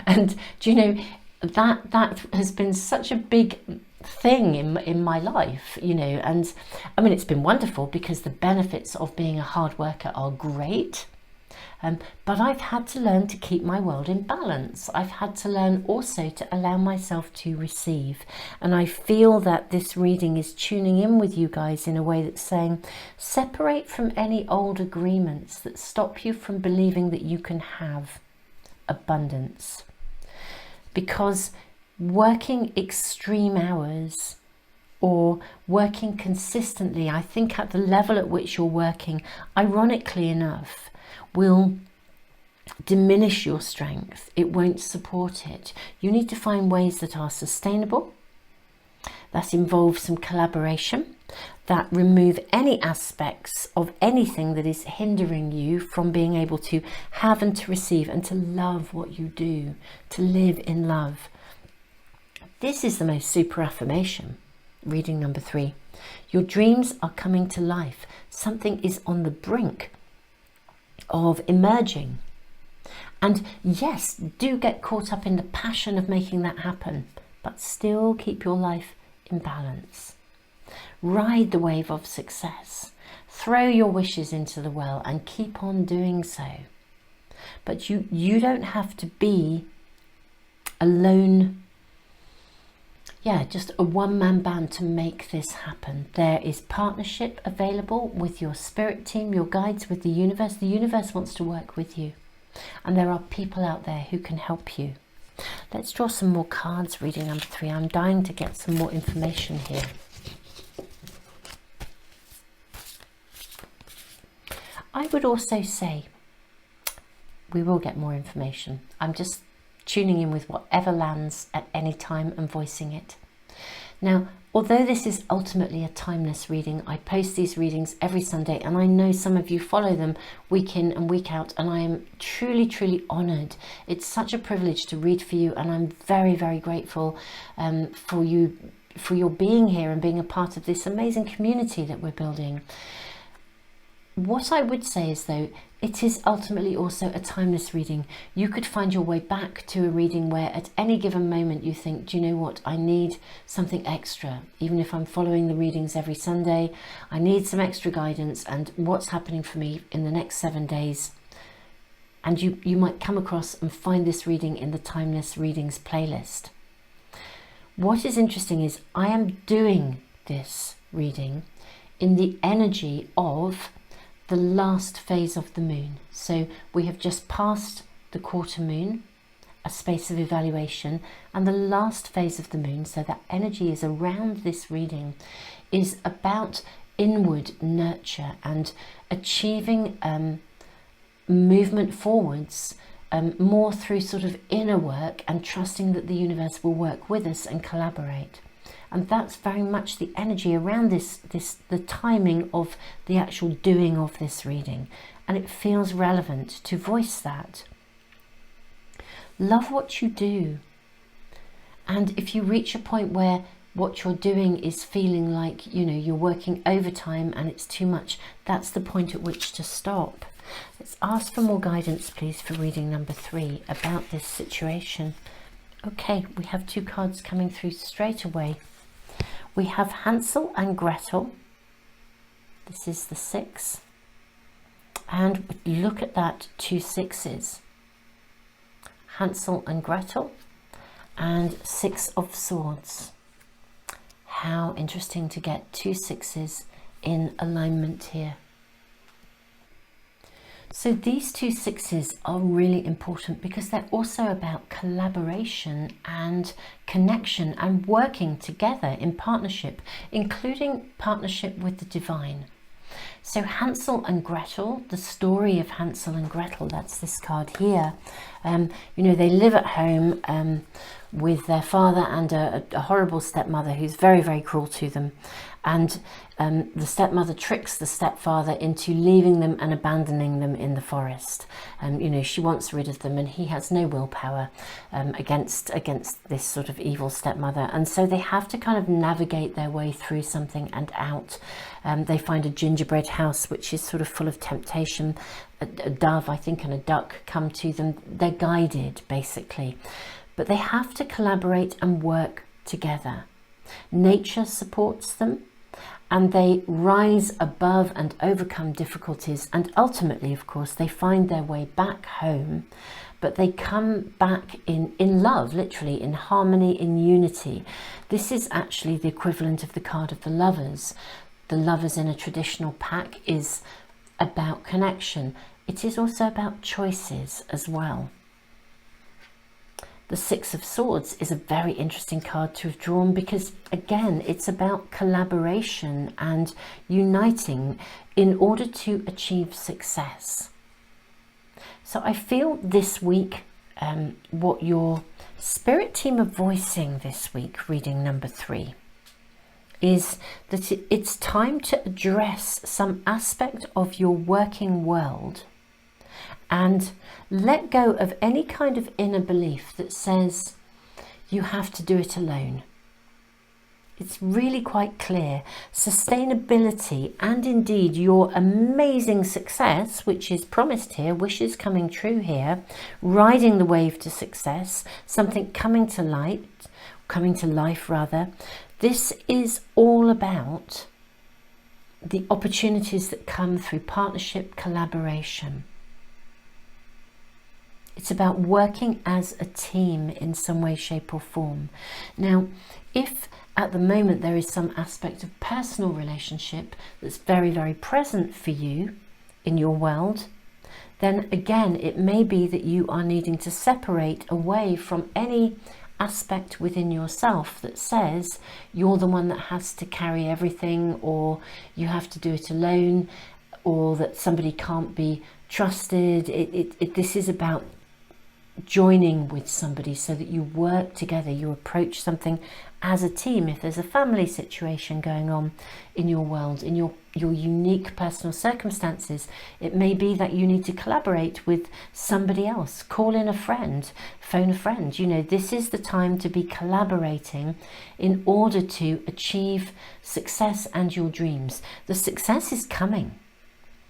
Speaker 1: And do you know, that has been such a big thing in my life, you know. And I mean, it's been wonderful because the benefits of being a hard worker are great. But I've had to learn to keep my world in balance. I've had to learn also to allow myself to receive. And I feel that this reading is tuning in with you guys in a way that's saying, separate from any old agreements that stop you from believing that you can have abundance. Because working extreme hours or working consistently, I think at the level at which you're working, ironically enough, will diminish your strength. It won't support it. You need to find ways that are sustainable, that involve some collaboration, that remove any aspects of anything that is hindering you from being able to have and to receive and to love what you do, to live in love. This is the most super affirmation. Reading number 3. Your dreams are coming to life. Something is on the brink of emerging. And yes, do get caught up in the passion of making that happen, but still keep your life in balance. Ride the wave of success. Throw your wishes into the well and keep on doing so. But you don't have to be alone. Yeah, just a one-man band to make this happen. There is partnership available with your spirit team, your guides, with the universe. The universe wants to work with you. And there are people out there who can help you. Let's draw some more cards, reading number 3. I'm dying to get some more information here. I would also say we will get more information. I'm just tuning in with whatever lands at any time and voicing it. Now, although this is ultimately a timeless reading, I post these readings every Sunday, and I know some of you follow them week in and week out, and I am truly, truly honoured. It's such a privilege to read for you, and I'm very, very grateful for your being here and being a part of this amazing community that we're building. What I would say is, though, it is ultimately also a timeless reading. You could find your way back to a reading where at any given moment you think, do you know what, I need something extra. Even if I'm following the readings every Sunday, I need some extra guidance and what's happening for me in the next 7 days. And you might come across and find this reading in the Timeless Readings playlist. What is interesting is I am doing this reading in the energy of the last phase of the moon. So we have just passed the quarter moon, a space of evaluation, and the last phase of the moon, so that energy is around this reading, is about inward nurture and achieving movement forwards, more through sort of inner work and trusting that the universe will work with us and collaborate. And that's very much the energy around the timing of the actual doing of this reading. And it feels relevant to voice that. Love what you do. And if you reach a point where what you're doing is feeling like, you know, you're working overtime and it's too much, that's the point at which to stop. Let's ask for more guidance, please, for reading number 3 about this situation. Okay, we have 2 cards coming through straight away. We have Hansel and Gretel. This is the 6. And look at that, 2 6s. Hansel and Gretel and 6 of Swords. How interesting to get 2 6s in alignment here. So these 2 6s are really important because they're also about collaboration and connection and working together in partnership, including partnership with the divine. So Hansel and Gretel, the story of Hansel and Gretel, that's this card here. You know, they live at home with their father and a horrible stepmother who's very, very cruel to them. And the stepmother tricks the stepfather into leaving them and abandoning them in the forest. You know, she wants rid of them, and he has no willpower against this sort of evil stepmother. And so they have to kind of navigate their way through something and out. They find a gingerbread house which is sort of full of temptation. A dove, I think, and a duck come to them. They're guided, basically. But they have to collaborate and work together. Nature supports them, and they rise above and overcome difficulties, and ultimately, of course, they find their way back home, but they come back in love, literally, in harmony, in unity. This is actually the equivalent of the card of the Lovers. The Lovers in a traditional pack is about connection. It is also about choices as well. The Six of Swords is a very interesting card to have drawn because, again, it's about collaboration and uniting in order to achieve success. So I feel this week what your spirit team are voicing this week, reading number 3, is that it's time to address some aspect of your working world and let go of any kind of inner belief that says you have to do it alone. It's really quite clear. Sustainability and indeed your amazing success, which is promised here, wishes coming true here, riding the wave to success, something coming to life rather. This is all about the opportunities that come through partnership, collaboration. It's about working as a team in some way, shape or form. Now, if at the moment there is some aspect of personal relationship that's very, very present for you in your world, then again, it may be that you are needing to separate away from any aspect within yourself that says you're the one that has to carry everything, or you have to do it alone, or that somebody can't be trusted. This is about joining with somebody so that you work together, you approach something as a team. If there's a family situation going on in your world, in your unique personal circumstances, it may be that you need to collaborate with somebody else, call in a friend, phone a friend. You know, this is the time to be collaborating in order to achieve success and your dreams. The success is coming.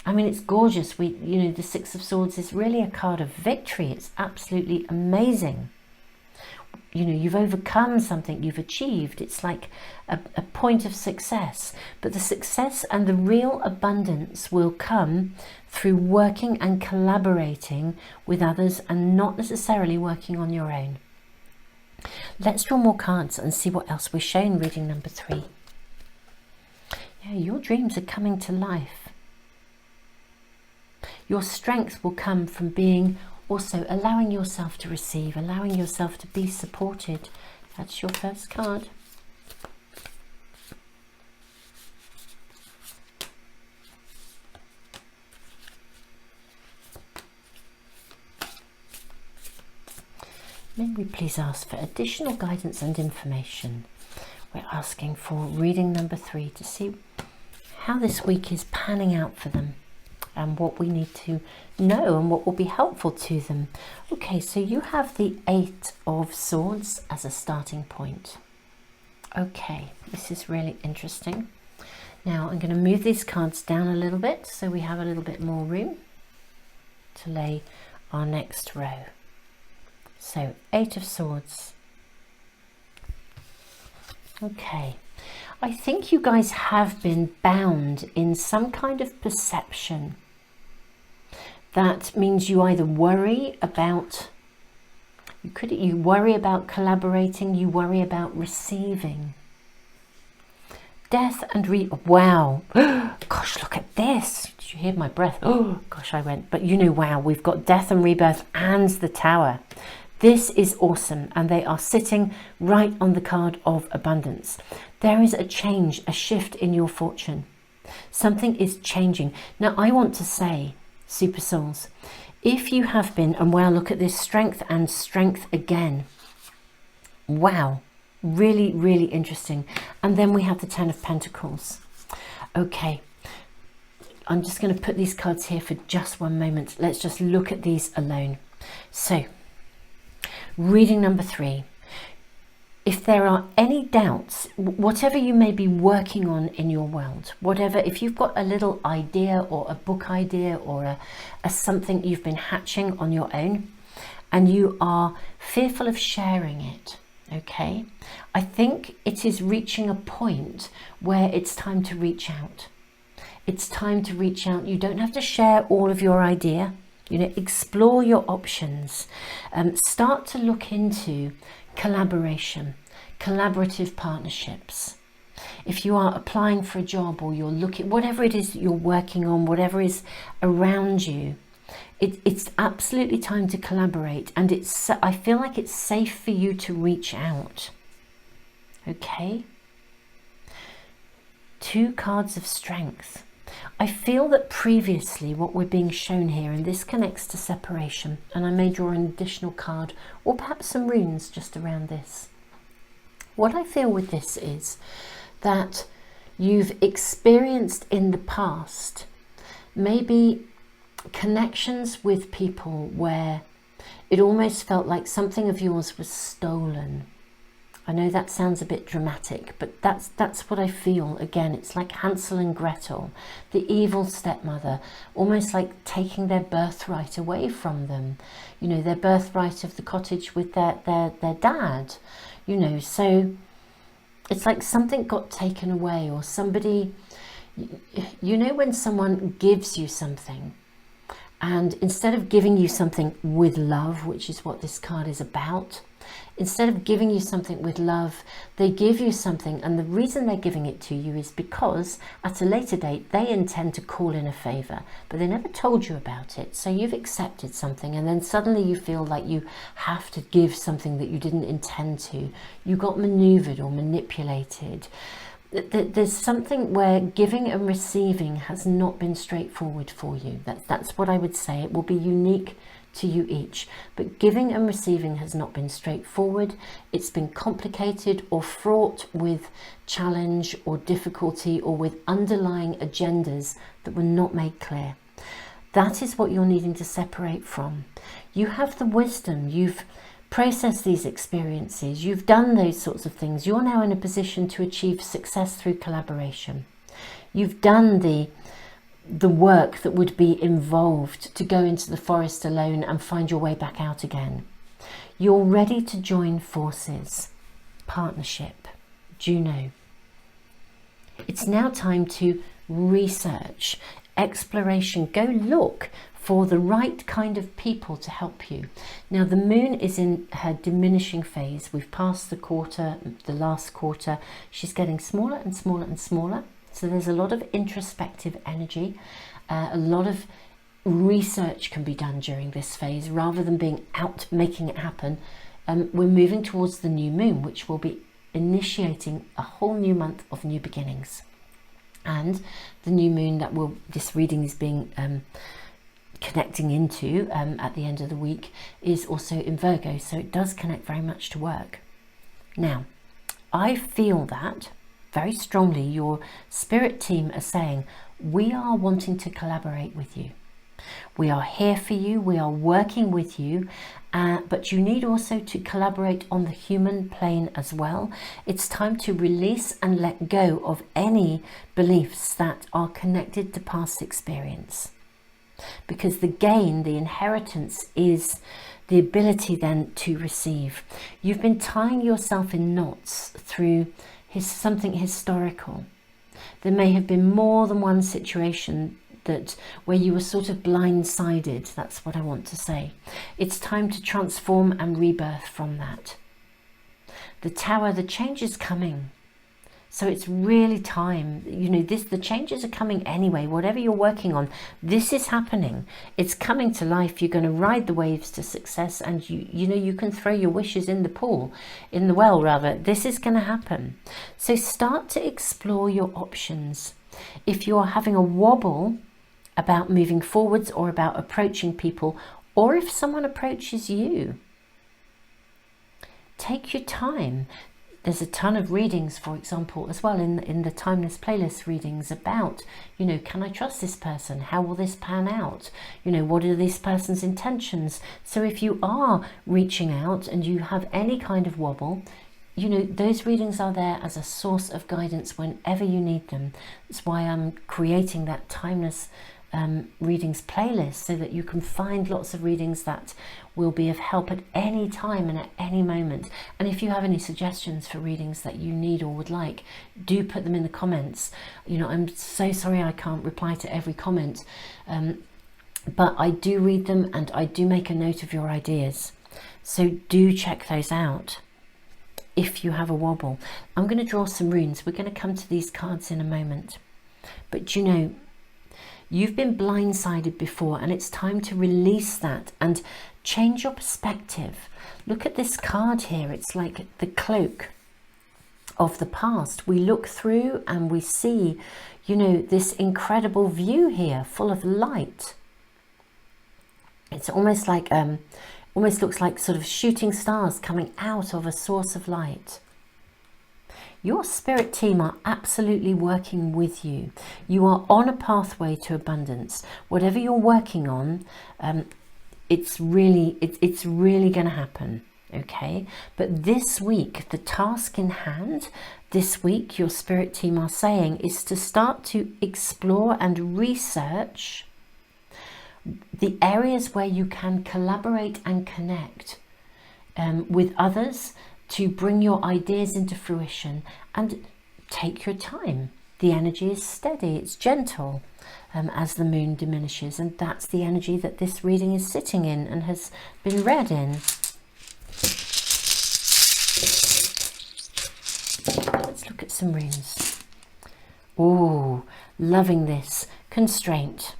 Speaker 1: I mean, it's gorgeous. The Six of Swords is really a card of victory. It's absolutely amazing. You know, you've overcome something, you've achieved. It's like a point of success. But the success and the real abundance will come through working and collaborating with others and not necessarily working on your own. Let's draw more cards and see what else we're shown, reading number 3. Yeah, your dreams are coming to life. Your strength will come from being also allowing yourself to receive, allowing yourself to be supported. That's your first card. May we please ask for additional guidance and information. We're asking for reading number 3 to see how this week is panning out for them, and what we need to know and what will be helpful to them. Okay, so you have the 8 of Swords as a starting point. Okay, this is really interesting. Now I'm going to move these cards down a little bit so we have a little bit more room to lay our next row. So 8 of Swords. Okay, I think you guys have been bound in some kind of perception. That means you either worry about, you worry about collaborating, you worry about receiving. Death and wow, gosh, look at this. Did you hear my breath? Oh gosh, I went, but you know, wow, we've got death and rebirth and the Tower. This is awesome, and they are sitting right on the card of abundance. There is a change, a shift in your fortune. Something is changing. Now, I want to say, Super Souls, if you have been, and wow, look at this, strength and strength again. Wow, really, really interesting. And then we have the Ten of Pentacles. Okay, I'm just going to put these cards here for just one moment. Let's just look at these alone. So, reading number 3. If there are any doubts, whatever you may be working on in your world, whatever, if you've got a little idea or a book idea or a something you've been hatching on your own and you are fearful of sharing it, okay, I think it is reaching a point where it's time to reach out. It's time to reach out. You don't have to share all of your idea. You know, explore your options. Start to look into collaboration, collaborative partnerships. If you are applying for a job or you're looking, whatever it is that you're working on, whatever is around you, it's absolutely time to collaborate. And I feel like it's safe for you to reach out. Okay? 2 cards of strength. I feel that previously what we're being shown here, and this connects to separation, and I may draw an additional card or perhaps some runes just around this. What I feel with this is that you've experienced in the past maybe connections with people where it almost felt like something of yours was stolen. I know that sounds a bit dramatic, but that's what I feel. Again, it's like Hansel and Gretel, the evil stepmother, almost like taking their birthright away from them. You know, their birthright of the cottage with their dad. You know, so it's like something got taken away, or somebody, you know, when someone gives you something, and instead of giving you something with love, which is what this card is about, instead of giving you something with love, they give you something, and the reason they're giving it to you is because at a later date they intend to call in a favor, but they never told you about it. So you've accepted something, and then suddenly you feel like you have to give something that you didn't intend to. You got maneuvered or manipulated. There's something where giving and receiving has not been straightforward for you. That's what I would say. It will be unique to you each, but giving and receiving has not been straightforward. It's been complicated or fraught with challenge or difficulty, or with underlying agendas that were not made clear. That is what you're needing to separate from. You have the wisdom, you've processed these experiences, you've done those sorts of things. You're now in a position to achieve success through collaboration. You've done the work that would be involved to go into the forest alone and find your way back out again. You're ready to join forces, partnership, Juno. It's now time to research, exploration. Go look for the right kind of people to help you. Now the moon is in her diminishing phase. We've passed the quarter, the last quarter. She's getting smaller and smaller and smaller. So there's a lot of introspective energy. A lot of research can be done during this phase rather than being out making it happen. We're moving towards the new moon, which will be initiating a whole new month of new beginnings. And the new moon that this reading is being connecting into at the end of the week is also in Virgo. So it does connect very much to work. Now, I feel that very strongly your spirit team are saying, we are wanting to collaborate with you. We are here for you. We are working with you. But you need also to collaborate on the human plane as well. It's time to release and let go of any beliefs that are connected to past experience. Because the gain, the inheritance, is the ability then to receive. You've been tying yourself in knots through something historical. There may have been more than one situation where you were sort of blindsided. That's what I want to say. It's time to transform and rebirth from that. The Tower, the change is coming. So it's really time. You know, the changes are coming anyway. Whatever you're working on, this is happening. It's coming to life. You're going to ride the waves to success, and you know, you can throw your wishes in the well rather. This is going to happen. So start to explore your options. If you're having a wobble about moving forwards or about approaching people, or if someone approaches you, take your time. There's a ton of readings, for example, as well in the Timeless playlist readings about, you know, can I trust this person? How will this pan out? You know, what are this person's intentions? So if you are reaching out and you have any kind of wobble, you know, those readings are there as a source of guidance whenever you need them. That's why I'm creating that Timeless readings playlist, so that you can find lots of readings that will be of help at any time and at any moment. And if you have any suggestions for readings that you need or would like, do put them in the comments. You know, I'm so sorry I can't reply to every comment, but I do read them and I do make a note of your ideas, so do check those out if you have a wobble. I'm going to draw some runes. We're going to come to these cards in a moment, but you know, you've been blindsided before, and it's time to release that and change your perspective. Look at this card here. It's like the cloak of the past. We look through and we see, you know, this incredible view here full of light. It's almost like, almost looks like sort of shooting stars coming out of a source of light. Your spirit team are absolutely working with you. You are on a pathway to abundance. Whatever you're working on, it's really going to happen, okay? But this week, the task in hand, this week, your spirit team are saying, is to start to explore and research the areas where you can collaborate and connect with others, to bring your ideas into fruition, and take your time. The energy is steady, it's gentle as the moon diminishes, and that's the energy that this reading is sitting in and has been read in. Let's look at some runes. Oh, loving this. Constraint.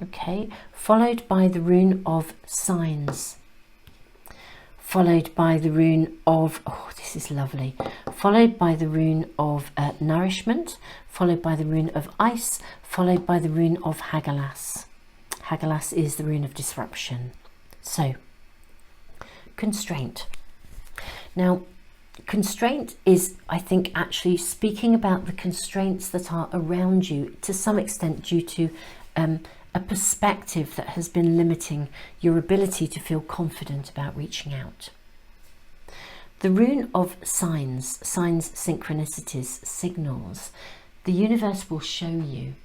Speaker 1: Okay, followed by the rune of signs. Followed by the rune of, oh, this is lovely, followed by the rune of nourishment, followed by the rune of ice, followed by the rune of Hagalaz. Hagalaz is the rune of disruption. So, constraint. Now, constraint is, I think, actually speaking about the constraints that are around you, to some extent due to a perspective that has been limiting your ability to feel confident about reaching out. The rune of signs, synchronicities, signals, the universe will show you.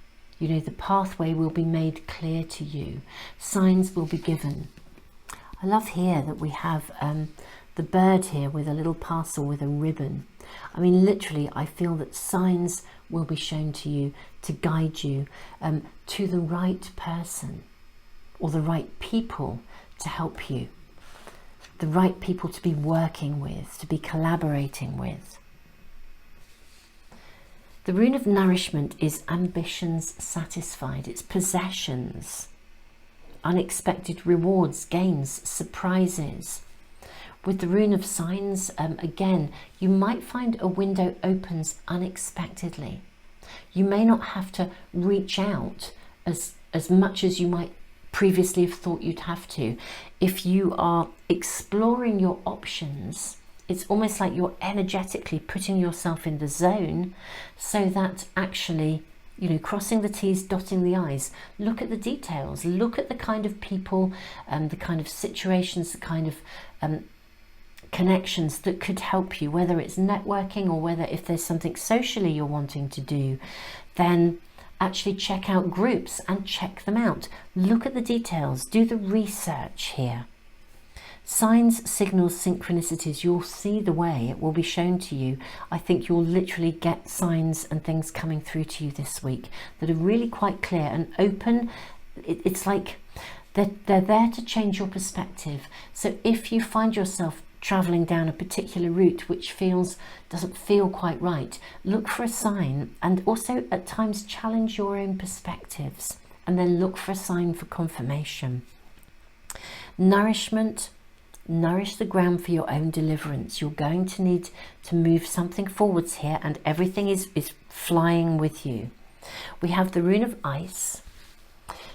Speaker 1: You know, the pathway will be made clear to you. Signs will be given. I love here that we have the bird here with a little parcel with a ribbon. I mean, literally, I feel that signs will be shown to you to guide you to the right person or the right people to help you. The right people to be working with, to be collaborating with. The rune of nourishment is ambitions satisfied. It's possessions, unexpected rewards, gains, surprises. With the rune of signs, again, you might find a window opens unexpectedly. You may not have to reach out as much as you might previously have thought you'd have to. If you are exploring your options, it's almost like you're energetically putting yourself in the zone, so that actually, you know, crossing the T's, dotting the I's. Look at the details, look at the kind of people, the kind of situations, the kind of connections that could help you, whether it's networking or whether if there's something socially you're wanting to do, then actually check out groups and check them out. Look at the details, do the research here. Signs, signals, synchronicities, you'll see the way, it will be shown to you. I think you'll literally get signs and things coming through to you this week that are really quite clear and open. It's like they're there to change your perspective. So if you find yourself traveling down a particular route which doesn't feel quite right, look for a sign, and also at times challenge your own perspectives, and then look for a sign for confirmation. Nourishment. Nourish the ground for your own deliverance. You're going to need to move something forwards here, and everything is flying with you. We have the rune of ice.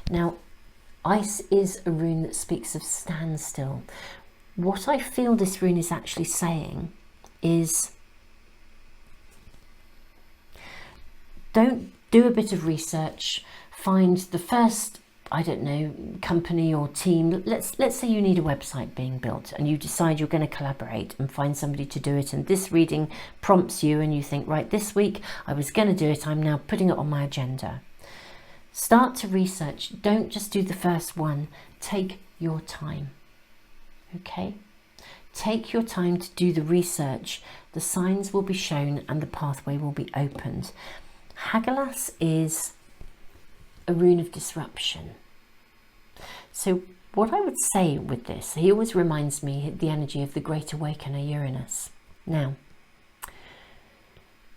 Speaker 1: Now, ice is a rune that speaks of standstill. what I feel this rune is actually saying is, don't do a bit of research, find the first, I don't know, company or team. Let's say you need a website being built and you decide you're going to collaborate and find somebody to do it, and this reading prompts you and you think, right, this week I was going to do it, I'm now putting it on my agenda. Start to research. Don't just do the first one. Take your time. Okay? Take your time to do the research. The signs will be shown and the pathway will be opened. Hagalaz is a rune of disruption. So what I would say with this, he always reminds me the energy of the Great Awakener Uranus. Now,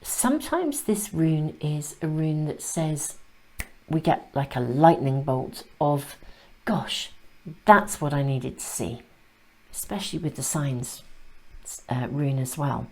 Speaker 1: sometimes this rune is a rune that says, we get like a lightning bolt of, gosh, that's what I needed to see, especially with the signs rune as well.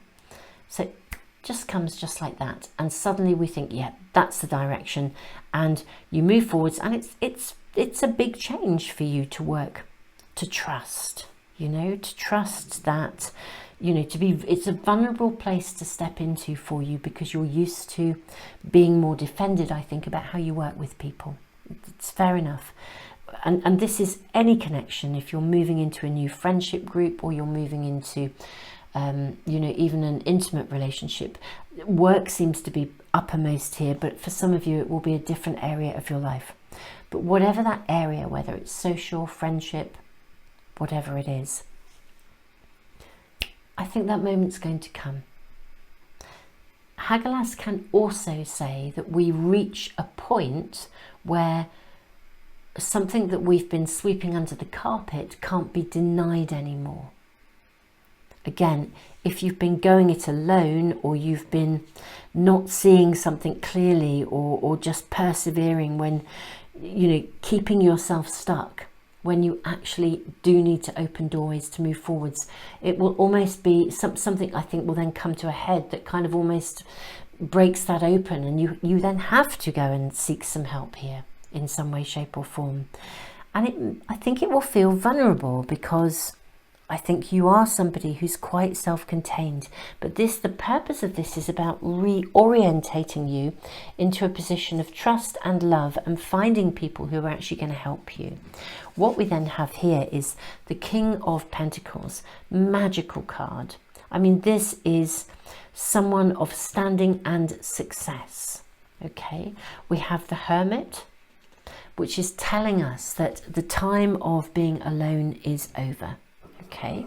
Speaker 1: So it just comes just like that, and suddenly we think, yeah, that's the direction, and you move forwards, and it's a big change for you to work, to trust, you know, to trust that, you know, it's a vulnerable place to step into for you because you're used to being more defended, I think, about how you work with people. It's fair enough. And this is any connection. If you're moving into a new friendship group, or you're moving into, you know, even an intimate relationship, work seems to be uppermost here, but for some of you it will be a different area of your life. But whatever that area, whether it's social, friendship, whatever it is, I think that moment's going to come. Hagalaz can also say that we reach a point where something that we've been sweeping under the carpet can't be denied anymore. Again, if you've been going it alone, or you've been not seeing something clearly, or just persevering when, you know, keeping yourself stuck, when you actually do need to open doorways to move forwards, it will almost be something, I think, will then come to a head that kind of almost breaks that open, and you then have to go and seek some help here in some way, shape or form. And I think it will feel vulnerable, because I think you are somebody who's quite self-contained, but the purpose of this is about reorientating you into a position of trust and love, and finding people who are actually going to help you. What we then have here is the King of Pentacles, magical card. I mean, this is someone of standing and success. Okay, we have the Hermit, which is telling us that the time of being alone is over. Okay,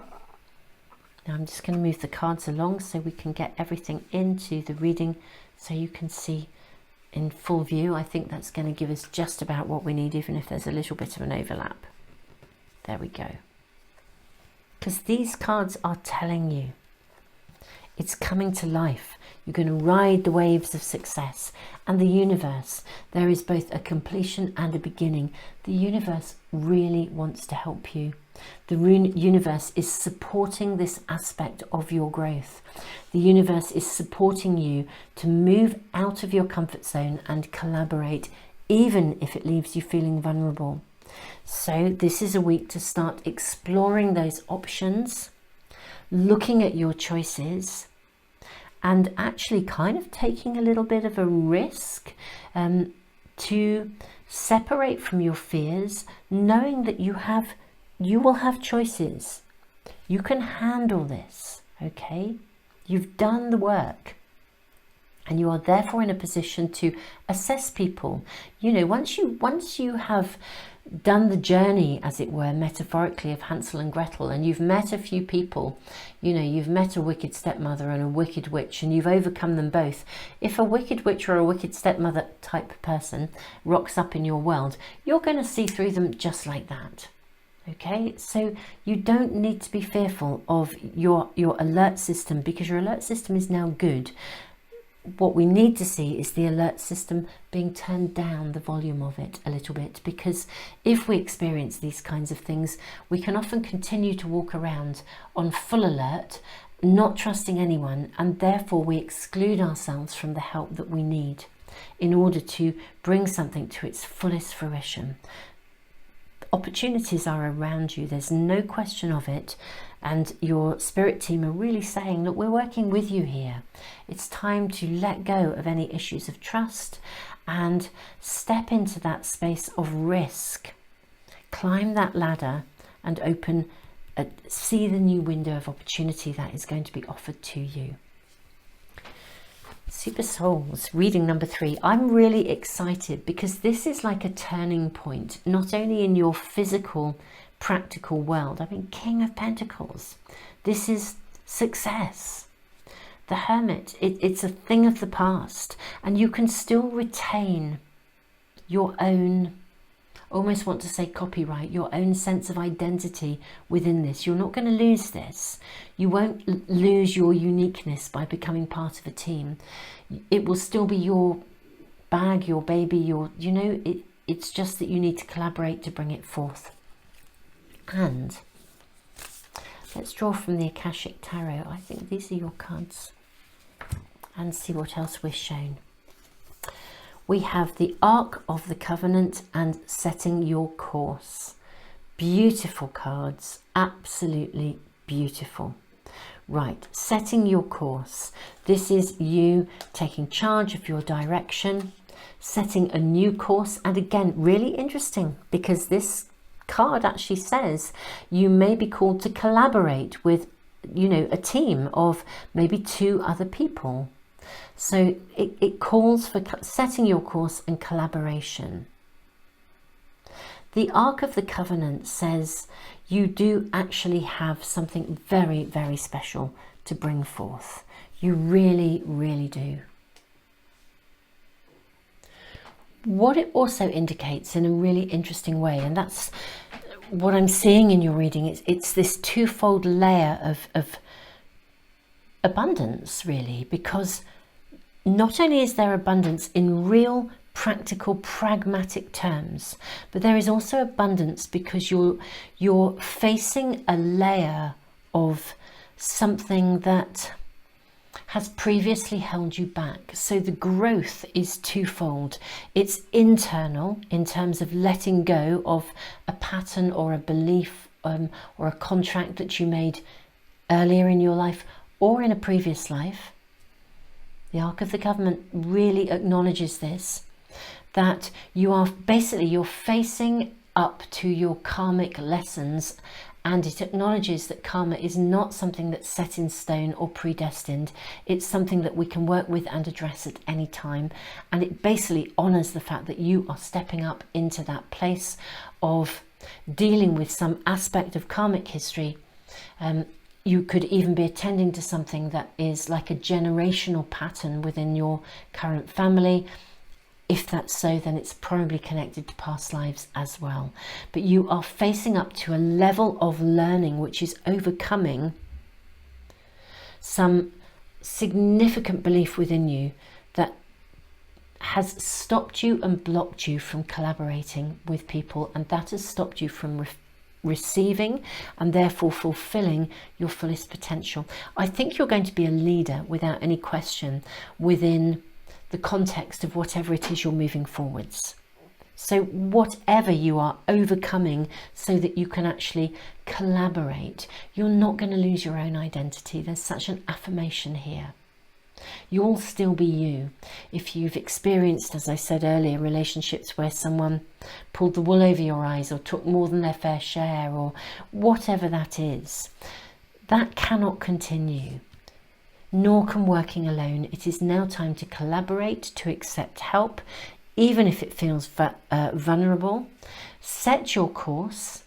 Speaker 1: now I'm just going to move the cards along so we can get everything into the reading so you can see in full view. I think that's going to give us just about what we need, even if there's a little bit of an overlap. There we go. Because these cards are telling you it's coming to life. You're going to ride the waves of success. And the universe, there is both a completion and a beginning. The universe really wants to help you. The universe is supporting this aspect of your growth. The universe is supporting you to move out of your comfort zone and collaborate, even if it leaves you feeling vulnerable. So this is a week to start exploring those options, looking at your choices, and actually kind of taking a little bit of a risk to separate from your fears, knowing that you will have choices. You can handle this, okay? You've done the work, and you are therefore in a position to assess people. You know, once you have done the journey, as it were, metaphorically, of Hansel and Gretel, and you've met a few people, you know, you've met a wicked stepmother and a wicked witch, and you've overcome them both. If a wicked witch or a wicked stepmother type person rocks up in your world, you're going to see through them just like that. Okay, so you don't need to be fearful of your alert system, because your alert system is now good. What we need to see is the alert system being turned down, the volume of it a little bit, because if we experience these kinds of things, we can often continue to walk around on full alert, not trusting anyone, and therefore we exclude ourselves from the help that we need in order to bring something to its fullest fruition. opportunities are around you. There's no question of it. And your spirit team are really saying, look, we're working with you here. It's time to let go of any issues of trust and step into that space of risk. Climb that ladder and see the new window of opportunity that is going to be offered to you. Super Souls, reading number 3. I'm really excited because this is like a turning point, not only in your physical, practical world. I mean, King of Pentacles. This is success. The Hermit, it's a thing of the past, and you can still retain your own, almost want to say copyright, your own sense of identity within this. You're not going to lose this. You won't lose your uniqueness by becoming part of a team. It will still be your bag, your baby, it's just that you need to collaborate to bring it forth. And let's draw from the Akashic Tarot. I think these are your cards. And see what else we're shown. We have the Ark of the Covenant and Setting Your Course. Beautiful cards, absolutely beautiful. Right, setting your course. This is you taking charge of your direction, setting a new course. And again, really interesting, because this card actually says you may be called to collaborate with, a team of maybe 2 other people. So it calls for setting your course and collaboration. The Ark of the Covenant says you do actually have something very, very special to bring forth. You really, really do. What it also indicates in a really interesting way, and that's what I'm seeing in your reading, it's this twofold layer of abundance, really, because not only is there abundance in real, practical, pragmatic terms, but there is also abundance because you're facing a layer of something that has previously held you back. So the growth is twofold. It's internal in terms of letting go of a pattern or a belief or a contract that you made earlier in your life or in a previous life. The Ark of the Covenant really acknowledges this, that you're facing up to your karmic lessons, and it acknowledges that karma is not something that's set in stone or predestined. It's something that we can work with and address at any time, and it basically honors the fact that you are stepping up into that place of dealing with some aspect of karmic history. You could even be attending to something that is like a generational pattern within your current family. If that's so, then it's probably connected to past lives as well. But you are facing up to a level of learning which is overcoming some significant belief within you that has stopped you and blocked you from collaborating with people, and that has stopped you from receiving and therefore fulfilling your fullest potential. I think you're going to be a leader without any question within the context of whatever it is you're moving forwards. So whatever you are overcoming so that you can actually collaborate, you're not going to lose your own identity. There's such an affirmation here. You'll still be you. If you've experienced, as I said earlier, relationships where someone pulled the wool over your eyes or took more than their fair share or whatever that is, that cannot continue. Nor can working alone. It is now time to collaborate, to accept help, even if it feels vulnerable. Set your course,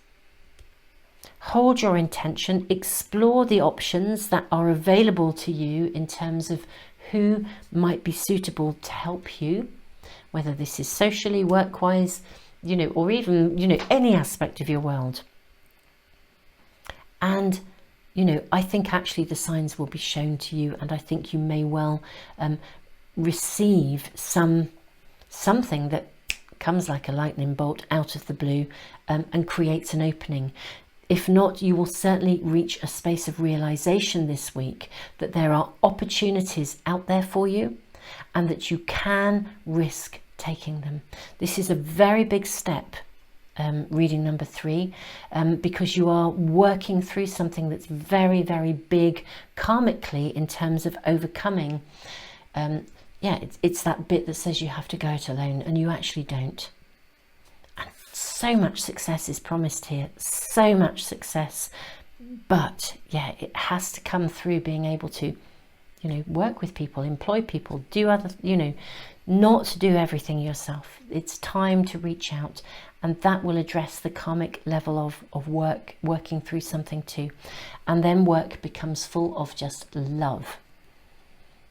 Speaker 1: hold your intention, explore the options that are available to you in terms of who might be suitable to help you, whether this is socially, work-wise, or even, any aspect of your world. And I think actually the signs will be shown to you, and I think you may well receive something that comes like a lightning bolt out of the blue and creates an opening. If not, you will certainly reach a space of realization this week that there are opportunities out there for you and that you can risk taking them. This is a very big step reading number 3, because you are working through something that's very, very big karmically in terms of overcoming. Yeah, it's that bit that says you have to go it alone, and you actually don't. And so much success is promised here, so much success. But yeah, it has to come through being able to, you know, work with people, employ people, do other, you know, not do everything yourself. It's time to reach out, and that will address the karmic level of working through something too. And then work becomes full of just love,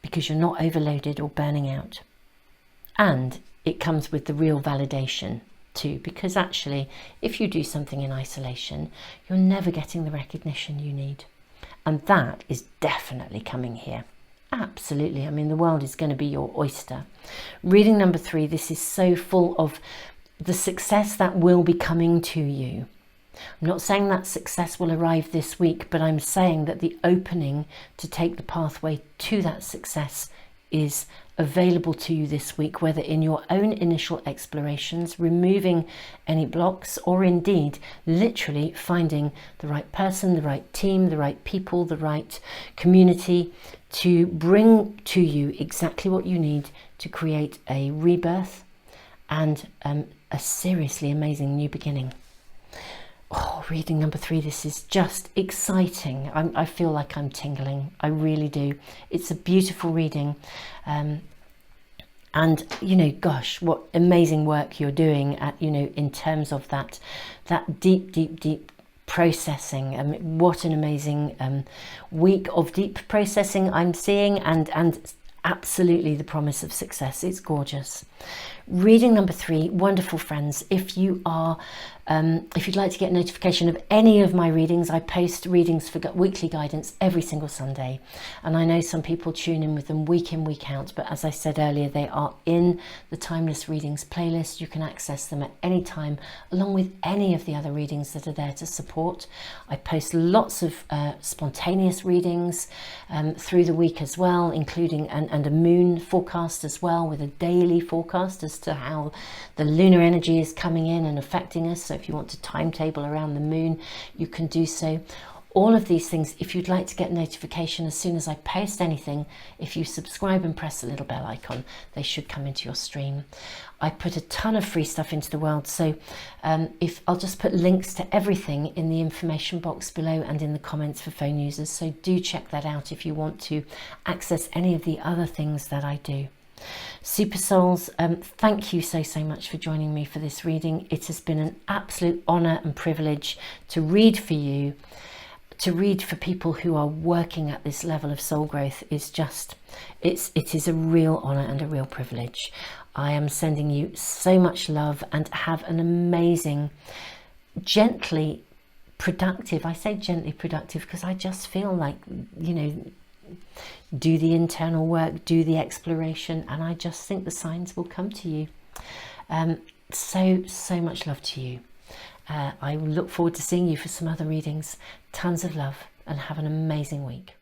Speaker 1: because you're not overloaded or burning out. And it comes with the real validation too, because actually if you do something in isolation, you're never getting the recognition you need. And that is definitely coming here. Absolutely. I mean, the world is going to be your oyster. Reading number 3, this is so full of the success that will be coming to you. I'm not saying that success will arrive this week, but I'm saying that the opening to take the pathway to that success is available to you this week, whether in your own initial explorations, removing any blocks, or indeed literally finding the right person, the right team, the right people, the right community to bring to you exactly what you need to create a rebirth and a seriously amazing new beginning. Oh, reading number 3, this is just exciting. I feel like I'm tingling. I really do. It's a beautiful reading. And, you know, gosh, what amazing work you're doing at, you know, in terms of that deep processing. What an amazing week of deep processing I'm seeing, and absolutely the promise of success. It's gorgeous. Reading number 3, wonderful friends. If you are, if you'd like to get notification of any of my readings, I post readings for weekly guidance every single Sunday. And I know some people tune in with them week in, week out, but as I said earlier, they are in the Timeless Readings playlist. You can access them at any time, along with any of the other readings that are there to support. I post lots of spontaneous readings through the week as well, including and a moon forecast as well, with a daily forecast as to how the lunar energy is coming in and affecting us. So if you want to timetable around the moon, you can do so. All of these things, if you'd like to get notification as soon as I post anything, if you subscribe and press the little bell icon, they should come into your stream. I put a ton of free stuff into the world, so if I'll just put links to everything in the information box below and in the comments for phone users, so do check that out if you want to access any of the other things that I do. Super Souls, thank you so much for joining me for this reading. It has been an absolute honour and privilege to read for you. To read for people who are working at this level of soul growth is just, it is a real honour and a real privilege. I am sending you so much love, and have an amazing, gently productive, I say gently productive because I just feel like, you know, do the internal work, do the exploration, and I just think the signs will come to you. So much love to you. I look forward to seeing you for some other readings. Tons of love, and have an amazing week.